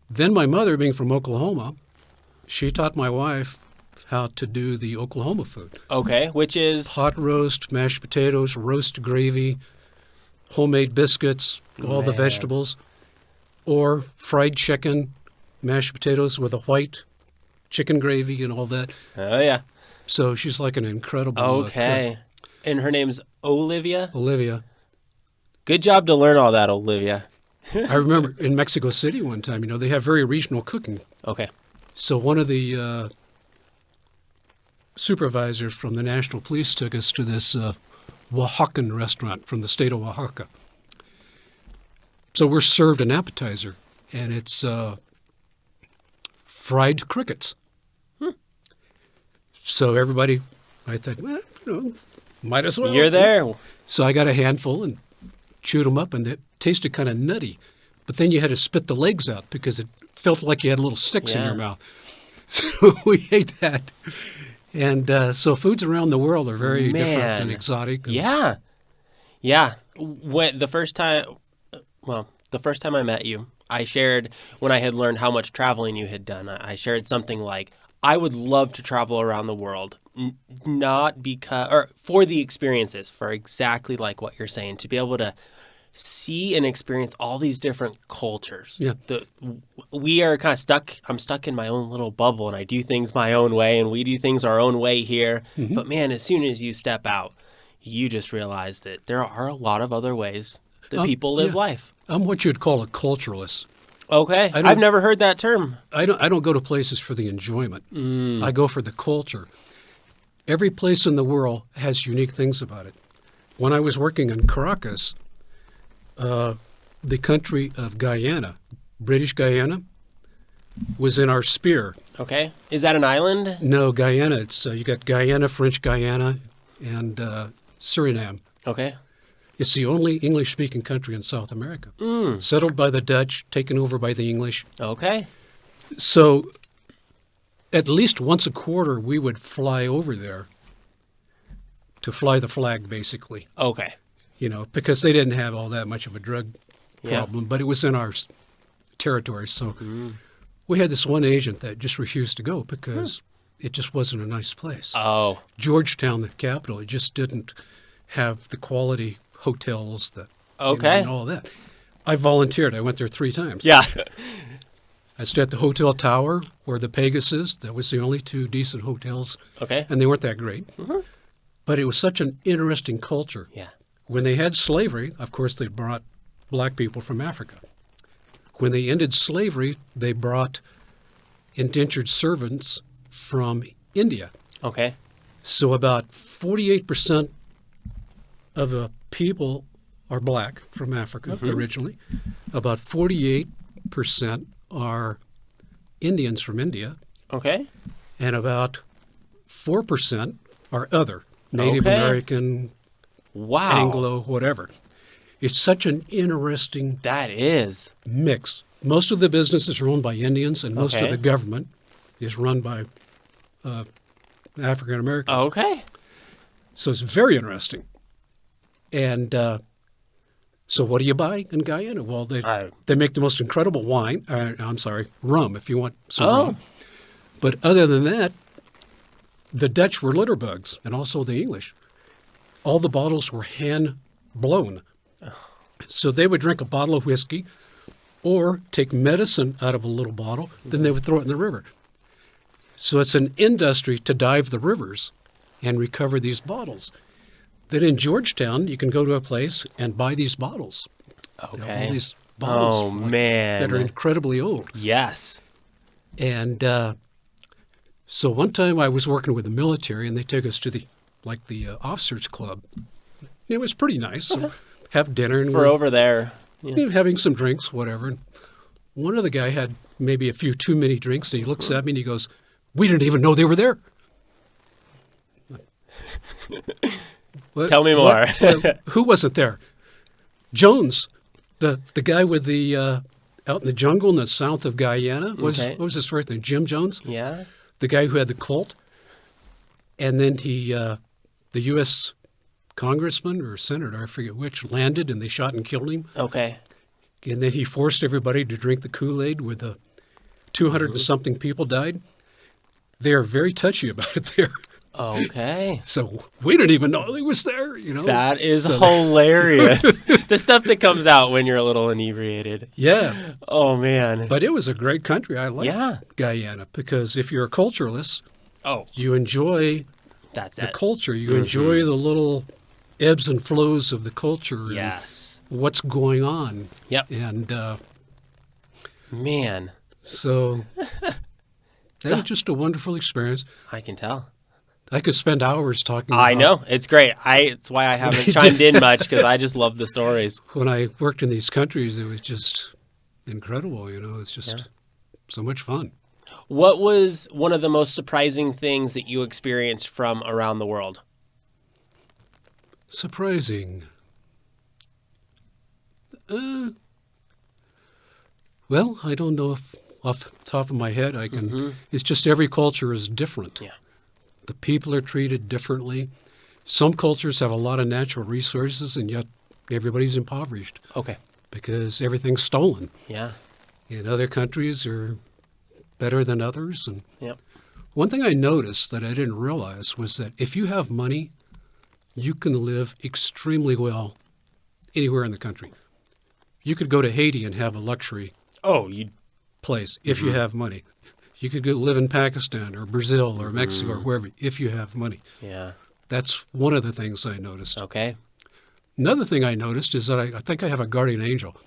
Then my mother, being from Oklahoma, she taught my wife how to do the Oklahoma food. Okay, which is Pot roast, mashed potatoes, roast gravy, homemade biscuits, all the Man. vegetables, or fried chicken, mashed potatoes with a white chicken gravy and all that. oh yeah. So she's like an incredible Okay. And her name's Olivia. cook. Olivia. Good job to learn all that, Olivia. I remember in Mexico City one time, they have very regional cooking. Okay. So one of the supervisors from the National Police took us to this Oaxacan restaurant from the state of Oaxaca. So we're served an appetizer, and it's fried crickets. So everybody, I thought, well, might as well. You're there. So I got a handful and chewed them up, and it tasted kind of nutty. But then you had to spit the legs out because it felt like you had little sticks in Yeah. your mouth. So we ate that. And so foods around the world are very different and Man. exotic. And Yeah. Yeah. The first time I met you, I shared, when I had learned how much traveling you had done, I shared something like, I would love to travel around the world, not because, or for the experiences, for exactly like what you're saying, to be able to see and experience all these different cultures. Yeah. We are kind of stuck. I'm stuck in my own little bubble, and I do things my own way, and we do things our own way here. But man, as soon as you step out, you just realize that there are a lot of other ways that people live yeah. life. I'm what you'd call a culturalist. Okay. don't- I've never heard that term. I don't go to places for the enjoyment. I go for the culture. Every place in the world has unique things about it. When I was working in Caracas, the country of Guyana, British Guyana, was in our sphere. Okay. Is that an island? No, Guyana. It's you got Guyana, French Guyana, and Suriname. Okay. It's the only English-speaking country in South America. Settled by the Dutch, taken over by the English. Okay. So at least once a quarter, we would fly over there to fly the flag, basically, Okay. because they didn't have all that much of a drug Yeah. problem, but it was in our territory. So we had this one agent that just refused to go because it just wasn't a nice place. Oh. Georgetown, the capital, it just didn't have the quality hotels that Okay. and all that. I volunteered. I went there 3 times. Yeah. I stayed at the Hotel Tower where the Pegasus. That was the only 2 decent hotels, Okay. and they weren't that great. But it was such an interesting culture. Yeah. When they had slavery, of course, they brought black people from Africa. When they ended slavery, they brought indentured servants from India. Okay. So about 48% of the people are black from Africa originally. About 48% are Indians from India. Okay. And about 4% are other, Native Okay. American, Wow. Anglo, whatever. It's such an interesting That is. mix. Most of the businesses are owned by Indians, and most Okay. of the government is run by African Americans. Okay. So it's very interesting. And so what do you buy in Guyana? Well, they make the most incredible wine. Rum, if you want some rum. But other than that, the Dutch were litter bugs, and also the English. All the bottles were hand blown. So they would drink a bottle of whiskey or take medicine out of a little bottle, then they would throw it in the river. So it's an industry to dive the rivers and recover these bottles. Then in Georgetown, you can go to a place and buy these bottles. Okay. All these bottles man. that are incredibly old. Yes. And so one time I was working with the military, and they took us to the officers' club. It was pretty nice. So have dinner and For over there. Yeah. having some drinks, whatever. And one of the guy had maybe a few too many drinks, and he looks at me and he goes, "We didn't even know they were there." Tell me more. Who wasn't there? Jones, the guy with the out in the jungle in the south of Guyana. What was his first name? Jim Jones. Yeah. The guy who had the Colt, and then the U.S. congressman or senator, I forget which, landed and they shot and killed him. Okay. And then he forced everybody to drink the Kool-Aid with 200 and something people died. They are very touchy about it there. Okay. So we didn't even know he was there, you know. That is hilarious. The stuff that comes out when you're a little inebriated. Yeah. Oh, man. But it was a great country. I like Guyana because if you're a culturalist, you enjoy the culture. You enjoy the little ebbs and flows of the culture. Yes. And what's going on. Yep. And man. So that was just a wonderful experience. I can tell. I could spend hours talking about I know. It's great. It's why I haven't chimed in much, because I just love the stories. When I worked in these countries, it was just incredible, you know. It's just so much fun. What was one of the most surprising things that you experienced from around the world? Surprising. Well, I don't know if off the top of my head I can. It's just every culture is different. Yeah. The people are treated differently. Some cultures have a lot of natural resources, and yet everybody's impoverished. Okay. Because everything's stolen. Yeah. And other countries are better than others. And Yep. one thing I noticed that I didn't realize was that if you have money, you can live extremely well anywhere in the country. You could go to Haiti and have a luxury place if you have money. You could go live in Pakistan or Brazil or Mexico or wherever if you have money. Yeah. That's one of the things I noticed. Okay. Another thing I noticed is that I think I have a guardian angel.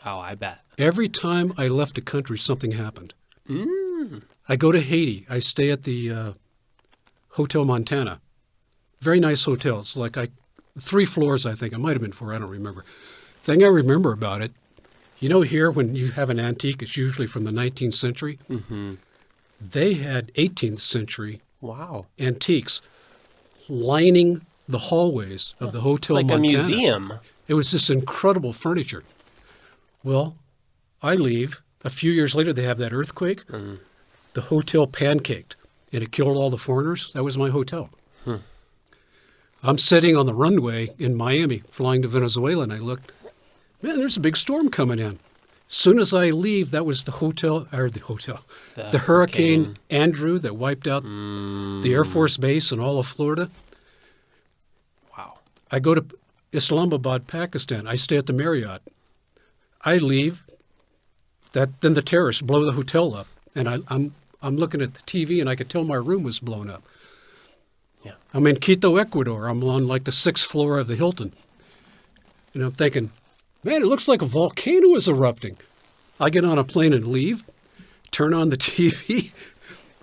Oh, I bet. Every time I left a country, something happened. I go to Haiti. I stay at the Hotel Montana. Very nice hotel. It's like 3 floors, I think. It might have been 4. I don't remember. Thing I remember about it, you know, here when you have an antique, it's usually from the 19th century. They had 18th century antiques lining the hallways of the Hotel It's like Montana. a museum. It was this incredible furniture. Well, I leave. A few years later, they have that earthquake. The hotel pancaked, and it killed all the foreigners. That was my hotel. I'm sitting on the runway in Miami, flying to Venezuela, and I looked, man, there's a big storm coming in. Soon as I leave, that was the Hurricane Andrew that wiped out the Air Force Base and all of Florida. Wow. I go to Islamabad, Pakistan. I stay at the Marriott. I leave. Then the terrorists blow the hotel up, and I'm looking at the TV, and I could tell my room was blown up. Yeah. I'm in Quito, Ecuador. I'm on like the 6th floor of the Hilton, and I'm thinking, man, it looks like a volcano is erupting. I get on a plane and leave, turn on the TV,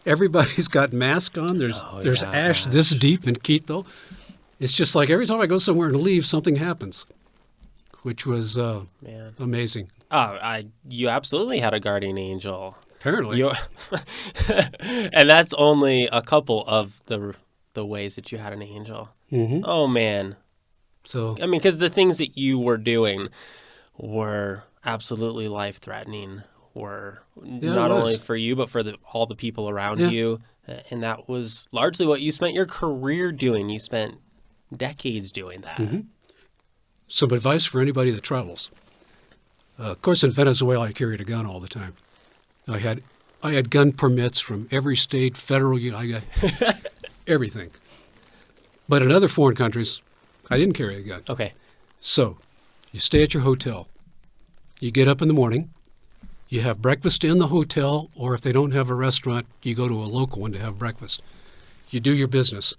Everybody's got masks on. There's ash this deep in Quito. It's just like every time I go somewhere and leave, something happens, which was amazing. You absolutely had a guardian angel. Apparently. And that's only a couple of the ways that you had an angel. Mm-hmm. Oh, man. So I mean, because the things that you were doing were absolutely life-threatening, were not only for you, but for all the people around you. And that was largely what you spent your career doing. You spent decades doing that. Mm-hmm. Some advice for anybody that travels. Of course, in Venezuela, I carried a gun all the time. I had gun permits from every state, federal, I got everything. But in other foreign countries, I didn't carry a gun. Okay. So you stay at your hotel. You get up in the morning. You have breakfast in the hotel, or if they don't have a restaurant, you go to a local one to have breakfast. You do your business.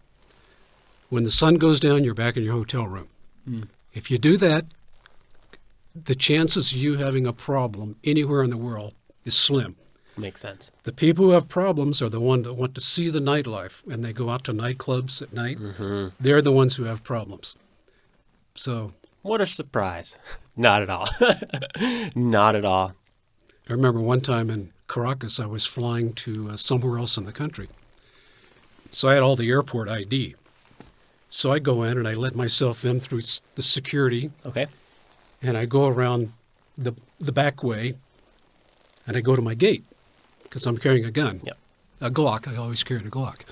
When the sun goes down, you're back in your hotel room. Mm. If you do that, the chances of you having a problem anywhere in the world is slim. Makes sense. The people who have problems are the ones that want to see the nightlife, and they go out to nightclubs at night. Mm-hmm. They're the ones who have problems. So, what a surprise. Not at all. Not at all. I remember one time in Caracas, I was flying to somewhere else in the country. So I had all the airport ID. So I go in and I let myself in through the security. Okay. And I go around the back way, and I go to my gate because I'm carrying a gun. Yep. A Glock. I always carried a Glock.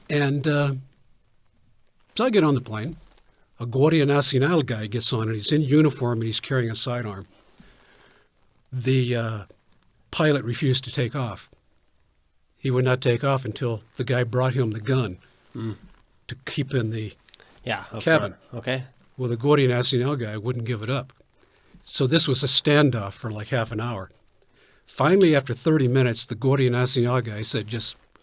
And so I get on the plane. A Guardia Nacional guy gets on, and he's in uniform, and he's carrying a sidearm. The pilot refused to take off. He would not take off until the guy brought him the gun to keep in the cabin. Okay. Well, the Guardia Nacional guy wouldn't give it up. So this was a standoff for like half an hour. Finally, after 30 minutes, the Guardia Nacional guy said,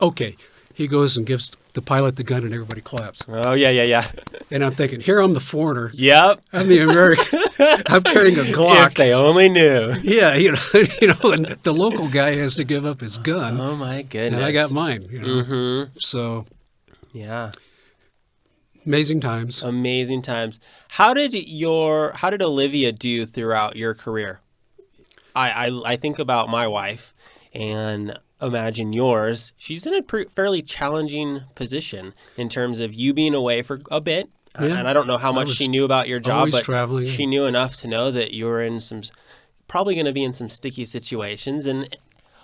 okay. He goes and gives the pilot the gun, and everybody claps. Oh, yeah. And I'm thinking, here I'm the foreigner. Yep. I'm the American. I'm carrying a Glock. If they only knew. Yeah, and the local guy has to give up his gun. Oh, my goodness. And I got mine, Mm-hmm. So. Yeah. Amazing times. Amazing times. How did Olivia do throughout your career? I think about my wife and imagine yours. She's in a fairly challenging position in terms of you being away for a bit. Yeah. And I don't know how much she knew about your job, but traveling. She knew enough to know that you were in probably going to be in some sticky situations. And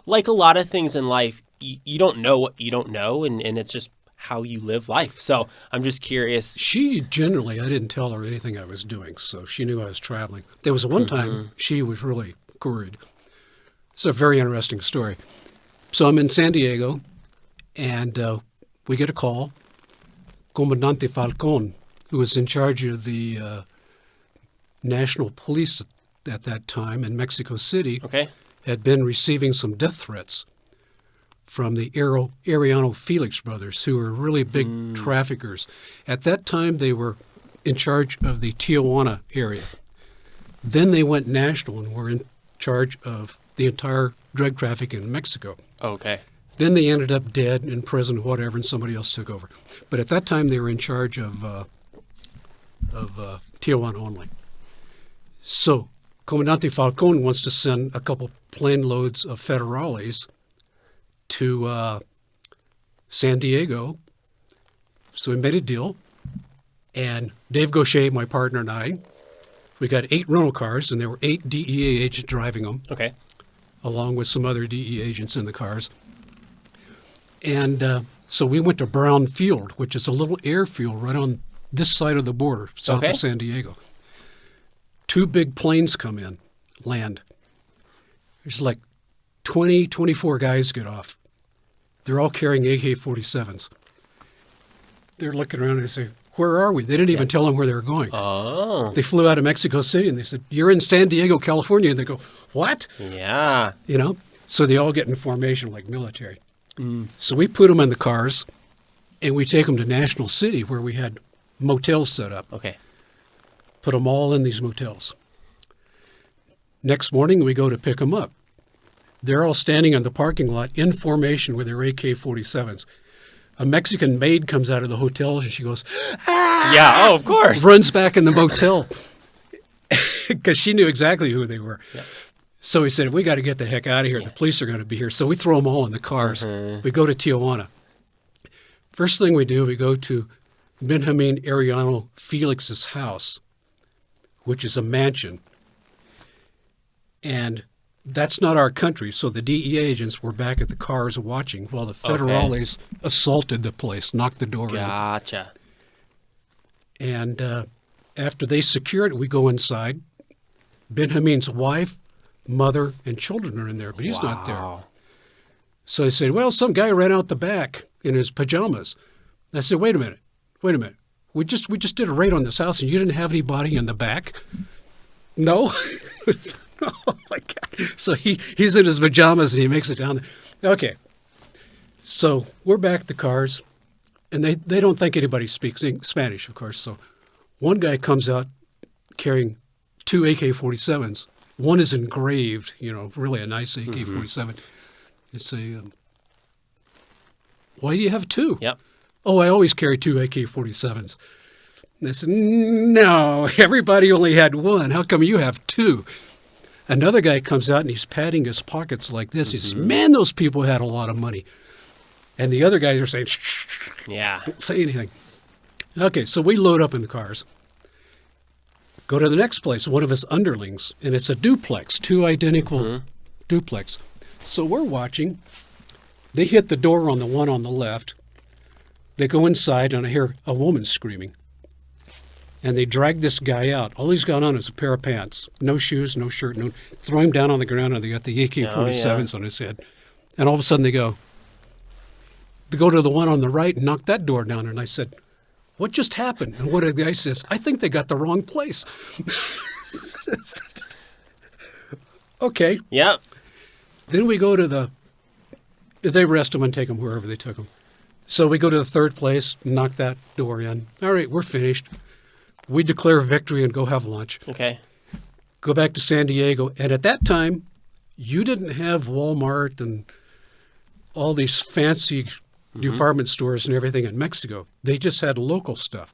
like a lot of things in life, you don't know what you don't know, and it's just how you live life. So I'm just curious. I didn't tell her anything I was doing, so she knew I was traveling. There was one time she was really worried. It's a very interesting story. So I'm in San Diego, and we get a call. Comandante Falcon, who was in charge of the national police at that time in Mexico City, had been receiving some death threats from the Arellano Felix brothers, who were really big traffickers. At that time, they were in charge of the Tijuana area. Then they went national and were in charge of the entire drug traffic in Mexico. Okay. Then they ended up dead, in prison, whatever, and somebody else took over. But at that time, they were in charge of Tijuana only. So Comandante Falcon wants to send a couple plane loads of federales to San Diego. So we made a deal. And Dave Gaucher, my partner, and I, we got 8 rental cars, and there were 8 DEA agents driving them. Okay. Along with some other DEA agents in the cars. And so we went to Brown Field, which is a little airfield right on this side of the border, south of San Diego. 2 big planes come in, land. There's like 20, 24 guys get off. They're all carrying AK-47s. They're looking around and they say, where are we? They didn't even tell them where they were going. Oh. They flew out of Mexico City, and they said, you're in San Diego, California. And they go, what? Yeah. So they all get in formation like military. So we put them in the cars, and we take them to National City, where we had motels set up. Okay. Put them all in these motels. Next morning, we go to pick them up. They're all standing in the parking lot in formation with their AK-47s. A Mexican maid comes out of the hotel and she goes, "Ah!" Yeah, oh, of course. Runs back in the motel because she knew exactly who they were. Yeah. So he said, we got to get the heck out of here. The police are going to be here. So we throw them all in the cars. We go to Tijuana. First thing we do, we go to Benjamin Arellano Felix's house, which is a mansion. And that's not our country. So the DEA agents were back at the cars watching while the federales assaulted the place, knocked the door in. Gotcha. And after they secure it, we go inside. Benjamin's wife, mother, and children are in there, but he's not there. So I said, well, some guy ran out the back in his pajamas. I said, wait a minute. We just did a raid on this house, and you didn't have anybody in the back? No? Oh, my God. So he's in his pajamas, and he makes it down there. Okay. So we're back at the cars, and they don't think anybody speaks Spanish, of course. So one guy comes out carrying 2 AK-47s. One is engraved, really a nice AK-47. It's why do you have 2? Yep. Oh, I always carry 2 AK-47s. And I said, no, everybody only had 1. How come you have 2? Another guy comes out and he's patting his pockets like this. He says, man, those people had a lot of money. And the other guys are saying, shh, Yeah. don't say anything. Okay, so we load up in the cars. Go to the next place, one of his underlings, and it's a duplex, 2 identical duplex. So we're watching. They hit the door on the one on the left. They go inside, and I hear a woman screaming. And they drag this guy out. All he's got on is a pair of pants, no shoes, no shirt, throw him down on the ground, and they got the AK-47s on his head. And all of a sudden they go to the one on the right and knock that door down. And I said, what just happened? And one of the guys says, I think they got the wrong place. Okay. Yep. Then we go to they arrest him and take him wherever they took him. So we go to the third place, knock that door in. All right, we're finished. We declare victory and go have lunch. Okay. Go back to San Diego. And at that time, you didn't have Walmart and all these fancy department stores and everything in Mexico. They just had local stuff.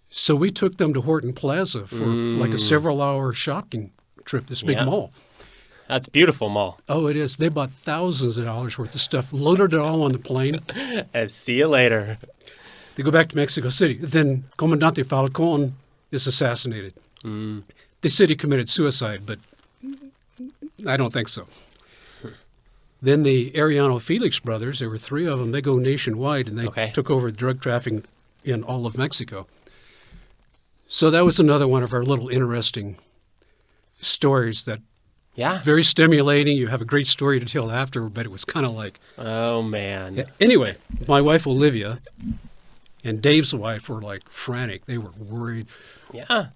So we took them to Horton Plaza for like a several-hour shopping trip, this big mall. That's a beautiful mall. Oh, it is. They bought thousands of dollars worth of stuff, loaded it all on the plane. And see you later. They go back to Mexico City. Then Comandante Falcon is assassinated. They said he committed suicide, but I don't think so. Then the Arellano Felix brothers, there were 3 of them, they go nationwide, and they took over drug trafficking in all of Mexico. So that was another one of our little interesting stories that very stimulating. You have a great story to tell after, but it was kind of like... Oh, man. Anyway, my wife Olivia and Dave's wife were like frantic. They were worried. Yeah.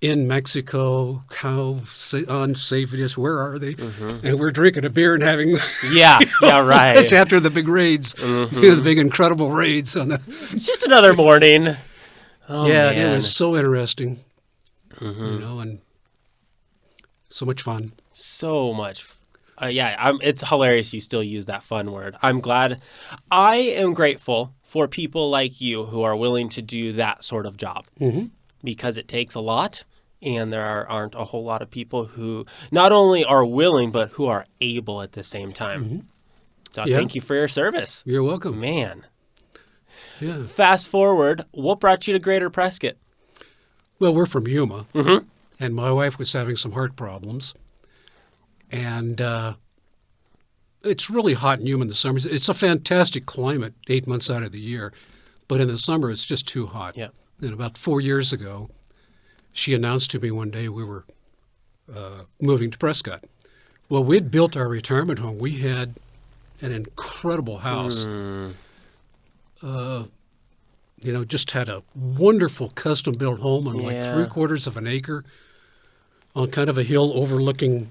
In Mexico, how unsafe it is. Where are they? And we're drinking a beer and having... Yeah, right. That's after the big raids, the big incredible raids. It's just another morning. Oh, yeah, man. It was so interesting, and so much fun. So much. It's hilarious you still use that fun word. I'm glad. I am grateful for people like you who are willing to do that sort of job because it takes a lot. And there aren't a whole lot of people who not only are willing, but who are able at the same time. So thank you for your service. You're welcome. Man. Yeah. Fast forward, what brought you to Greater Prescott? Well, we're from Yuma, and my wife was having some heart problems. And it's really hot in Yuma in the summer. It's a fantastic climate 8 months out of the year, but in the summer it's just too hot. Yeah. And about 4 years ago, she announced to me one day we were moving to Prescott. Well, we'd built our retirement home. We had an incredible house. Just had a wonderful custom-built home on like 3/4 of an acre on kind of a hill overlooking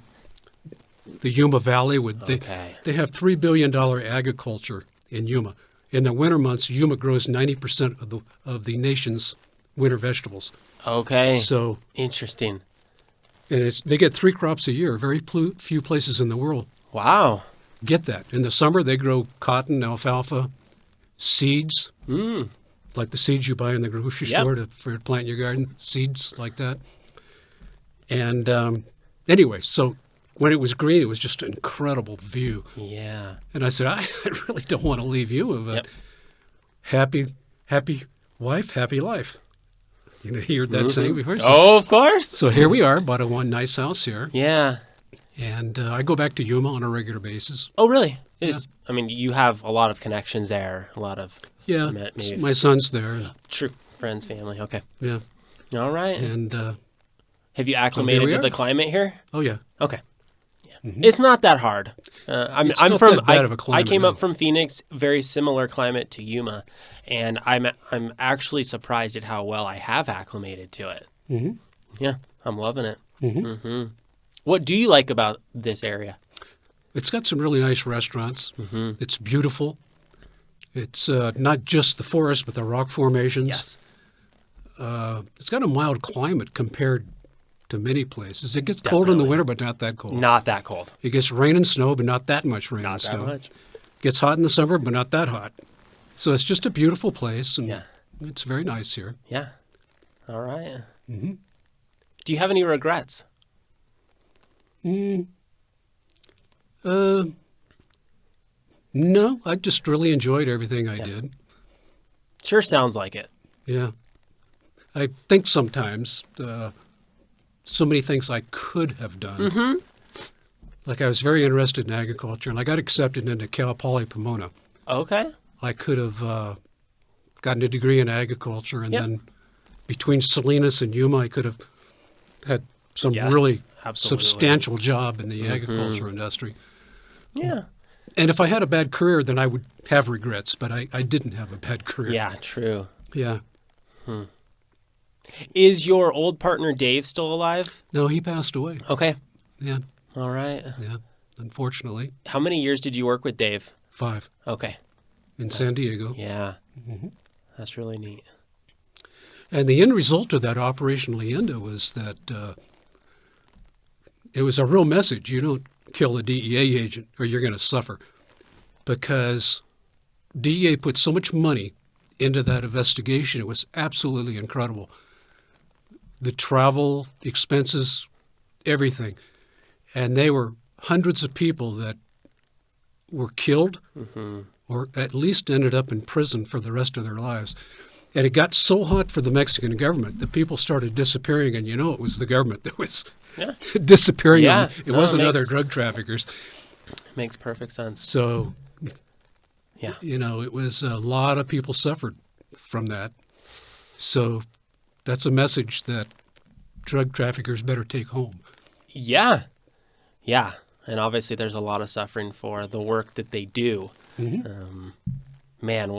the Yuma Valley. They have $3 billion agriculture in Yuma. In the winter months, Yuma grows 90% of the nation's winter vegetables. Okay. So interesting. And they get 3 crops a year. Very few places in the world Wow. Get that. In the summer, they grow cotton, alfalfa, seeds, like the seeds you buy in the grocery store for to plant in your garden, seeds like that. And anyway, so when it was green, it was just an incredible view. Yeah. And I said, I really don't want to leave you, but happy wife, happy life. You know, you heard that saying before? So, Of course. So here we are, bought a nice house here. Yeah. And I go back to Yuma on a regular basis. Oh, really? I mean, you have a lot of connections there, a lot of... Yeah, maybe my son's there. True. Friends, family. Okay. Yeah. All right. And have you acclimated to the climate here? Oh, yeah. Okay. Yeah. It's not that hard. I'm from. That bad of a climate, I came up from Phoenix, very similar climate to Yuma, and I'm actually surprised at how well I have acclimated to it. Mm-hmm. Yeah, I'm loving it. Mm-hmm. Mm-hmm. What do you like about this area? It's got some really nice restaurants. Mm-hmm. It's beautiful. It's not just the forest, but the rock formations. Yes. It's got a mild climate compared to many places. It gets cold in the winter, but not that cold. Not that cold. It gets rain and snow, but not that much rain and snow. Not that much. It gets hot in the summer, but not that hot. So it's just a beautiful place, and it's very nice here. Yeah. All right. Mm-hmm. Do you have any regrets? No, I just really enjoyed everything I did. Sure sounds like it. Yeah. I think sometimes so many things I could have done. Mm-hmm. Like I was very interested in agriculture, and I got accepted into Cal Poly Pomona. Okay. I could have gotten a degree in agriculture, and then between Salinas and Yuma, I could have had some really substantial job in the agriculture industry. Yeah. And if I had a bad career, then I would have regrets, but I didn't have a bad career. Yeah, true. Yeah. Is your old partner Dave still alive? No, he passed away. Okay. Yeah. All right. Yeah, unfortunately. How many years did you work with Dave? 5. Okay. In San Diego. Yeah. Mm-hmm. That's really neat. And the end result of that Operation Leander was that it was a real message. You don't kill a DEA agent or you're going to suffer, because DEA put so much money into that investigation. It was absolutely incredible. The travel, expenses, everything. And they were hundreds of people that were killed or at least ended up in prison for the rest of their lives. And it got so hot for the Mexican government that people started disappearing, and it was the government that was disappearing. Yeah. It wasn't other drug traffickers. Makes perfect sense. So, it was a lot of people suffered from that. So that's a message that drug traffickers better take home. Yeah. Yeah. And obviously there's a lot of suffering for the work that they do. Mm-hmm. Man,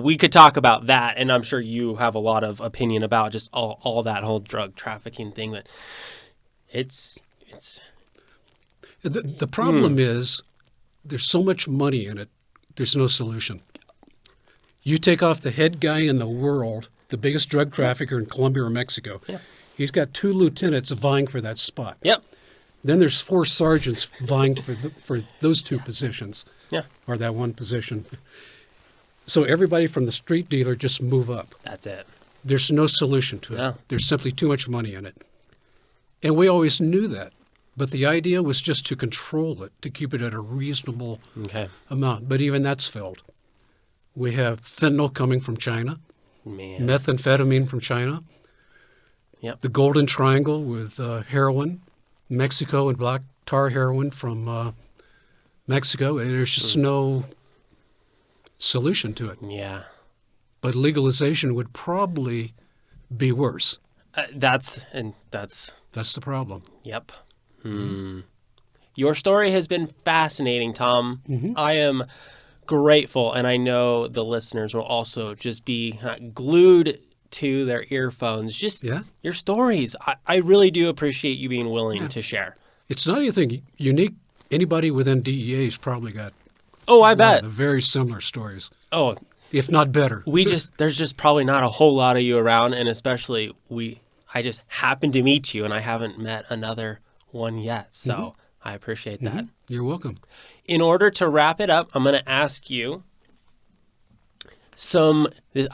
we could talk about that, and I'm sure you have a lot of opinion about just all that whole drug trafficking thing. But it's the problem is there's so much money in it. There's no solution. You take off the head guy in the world, the biggest drug trafficker in Colombia or Mexico. Yeah. He's got 2 lieutenants vying for that spot. Yep. Then there's 4 sergeants vying for those 2 positions. Yeah. Or that one position. So everybody from the street dealer just move up. That's it. There's no solution to it. No. There's simply too much money in it. And we always knew that. But the idea was just to control it, to keep it at a reasonable amount. But even that's failed. We have fentanyl coming from China, methamphetamine from China, the Golden Triangle with heroin, Mexico and black tar heroin from Mexico. And there's just no solution to it. Yeah. But legalization would probably be worse. That's the problem. Yep. Your story has been fascinating, Tom. Mm-hmm. I am grateful, and I know the listeners will also just be glued to their earphones. Just your stories. I really do appreciate you being willing to share. It's not anything unique. Anybody within DEA has probably got I bet very similar stories. Oh, if not better. There's just probably not a whole lot of you around, and especially I just happened to meet you, and I haven't met another one yet. So I appreciate that. You're welcome. In order to wrap it up, I'm going to ask you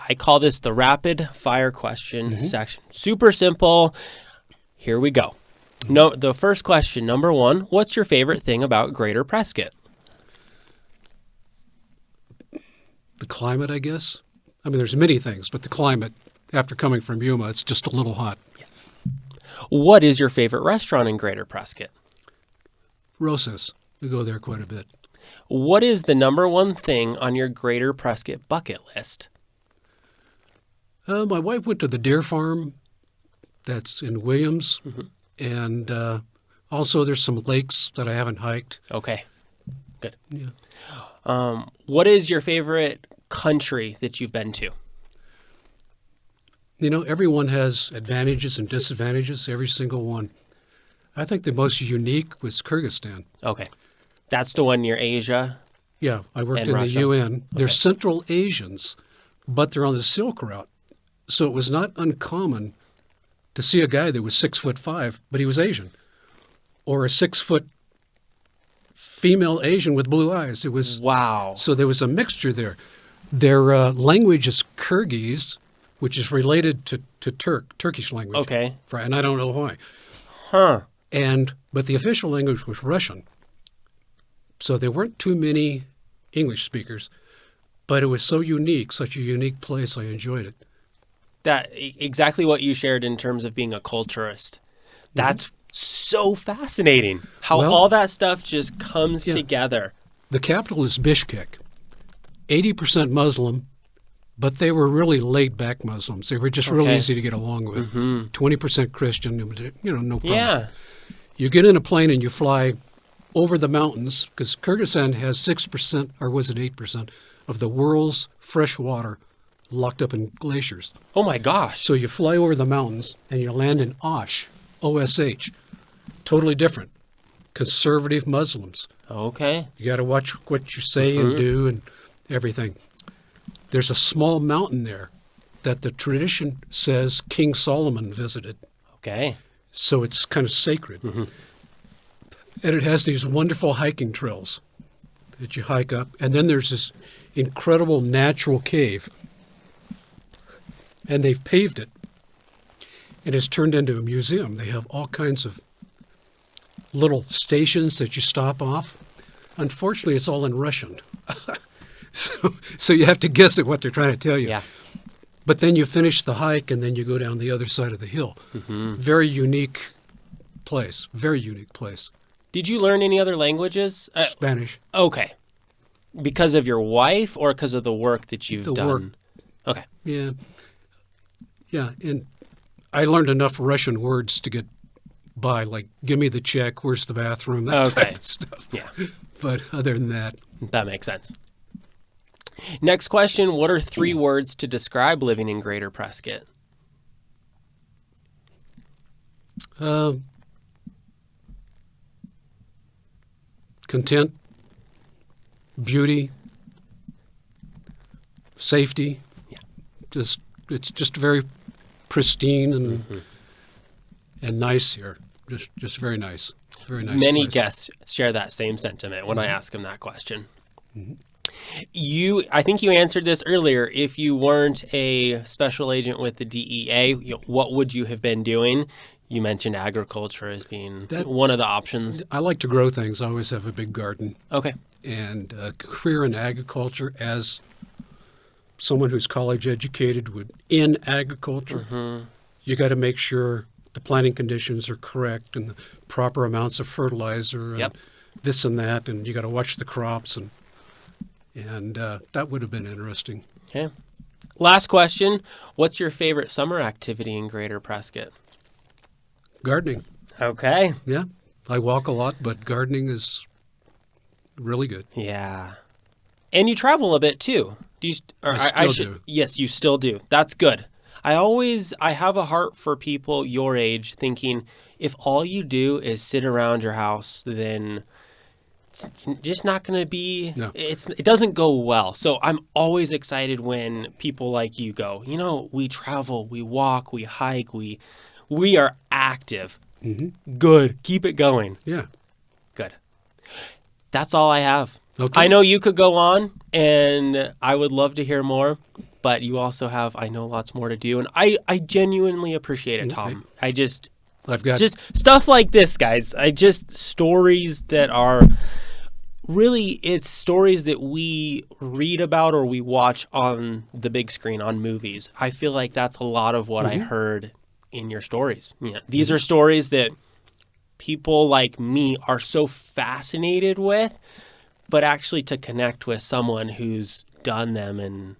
I call this the rapid fire question section. Super simple. Here we go. No, the first question, number one, what's your favorite thing about Greater Prescott? The climate, I guess. I mean, there's many things, but the climate, after coming from Yuma, it's just a little hot. Yeah. What is your favorite restaurant in Greater Prescott? Rosas. We go there quite a bit. What is the number one thing on your Greater Prescott bucket list? My wife went to the deer farm that's in Williams, and also there's some lakes that I haven't hiked. Okay, good. Yeah. What is your favorite country that you've been to? You know, everyone has advantages and disadvantages, every single one. I think the most unique was Kyrgyzstan. Okay. That's the one near Asia? Yeah, I worked And in Russia? the UN. They're Central Asians, but they're on the Silk Route. So it was not uncommon to see a guy that was 6'5", but he was Asian, or a 6-foot female Asian with blue eyes. It was Wow. So there was a mixture there. Their language is Kyrgyz, which is related to Turkish language. Okay. And I don't know why. Huh. But the official language was Russian. So there weren't too many English speakers, but it was so unique, such a unique place. I enjoyed it. Exactly what you shared in terms of being a culturist. That's so fascinating how all that stuff just comes together. The capital is Bishkek, 80% Muslim, but they were really laid-back Muslims. They were just real easy to get along with. 20% Christian, no problem. Yeah. You get in a plane and you fly over the mountains, because Kyrgyzstan has 6%, or was it 8%, of the world's fresh water locked up in glaciers. Oh my gosh. So you fly over the mountains and you land in Osh, O-S-H. Totally different. Conservative Muslims. Okay. You got to watch what you say and do and everything. There's a small mountain there that the tradition says King Solomon visited. Okay. So it's kind of sacred. And it has these wonderful hiking trails that you hike up. And then there's this incredible natural cave. And they've paved it. And it's turned into a museum. They have all kinds of little stations that you stop off. Unfortunately, it's all in Russian. So you have to guess at what they're trying to tell you. Yeah. But then you finish the hike, and then you go down the other side of the hill. Very unique place. Very unique place. Did you learn any other languages? Spanish. Okay. Because of your wife or because of the work that you've done? Work. Okay. Yeah. Yeah, and I learned enough Russian words to get by, like, give me the check, where's the bathroom, that type of stuff. Yeah. But other than that. That makes sense. Next question, what are 3 words to describe living in Greater Prescott? Content, beauty, safety. Yeah. It's just very pristine and nice here. Just very nice. Very nice. Many place. guests share that same sentiment when I ask them that question. I think you answered this earlier. If you weren't a special agent with the DEA, what would you have been doing? You mentioned agriculture as being one of the options. I like to grow things. I always have a big garden. Okay. And a career in agriculture as someone who's college educated in agriculture, you got to make sure the planting conditions are correct and the proper amounts of fertilizer and this and that, and you got to watch the crops, and that would have been interesting. Okay. Last question. What's your favorite summer activity in Greater Prescott? Gardening. Okay. Yeah. I walk a lot, but gardening is really good. Yeah. And you travel a bit too. Do you? I still do. Yes, you still do. That's good. I have a heart for people your age thinking if all you do is sit around your house, then it's just not going to be, it doesn't go well. So I'm always excited when people like you go, we travel, we walk, we hike, we are active. Good. Keep it going. Yeah. Good. That's all I have. Okay. I know you could go on, and I would love to hear more, but you also have, I know, lots more to do, and I genuinely appreciate it, Tom. Okay. I've got Just stuff like this, guys. Stories that are really, it's stories that we read about or we watch on the big screen on movies. I feel like that's a lot of what I heard in your stories. Yeah, these are stories that people like me are so fascinated with, but actually to connect with someone who's done them and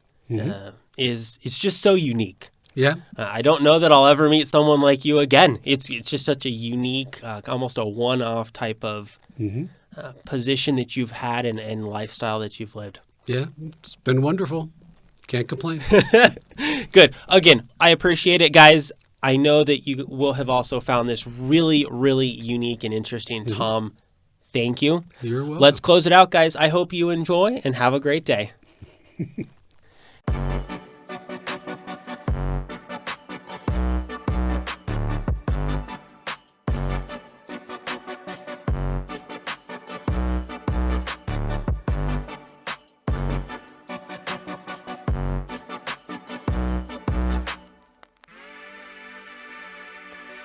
is just so unique. Yeah. I don't know that I'll ever meet someone like you again. It's just such a unique, almost a one-off type of position that you've had and lifestyle that you've lived. Yeah. It's been wonderful. Can't complain. Good. Again, I appreciate it, guys. I know that you will have also found this really, really unique and interesting. Tom, thank you. You're welcome. Let's close it out, guys. I hope you enjoy and have a great day.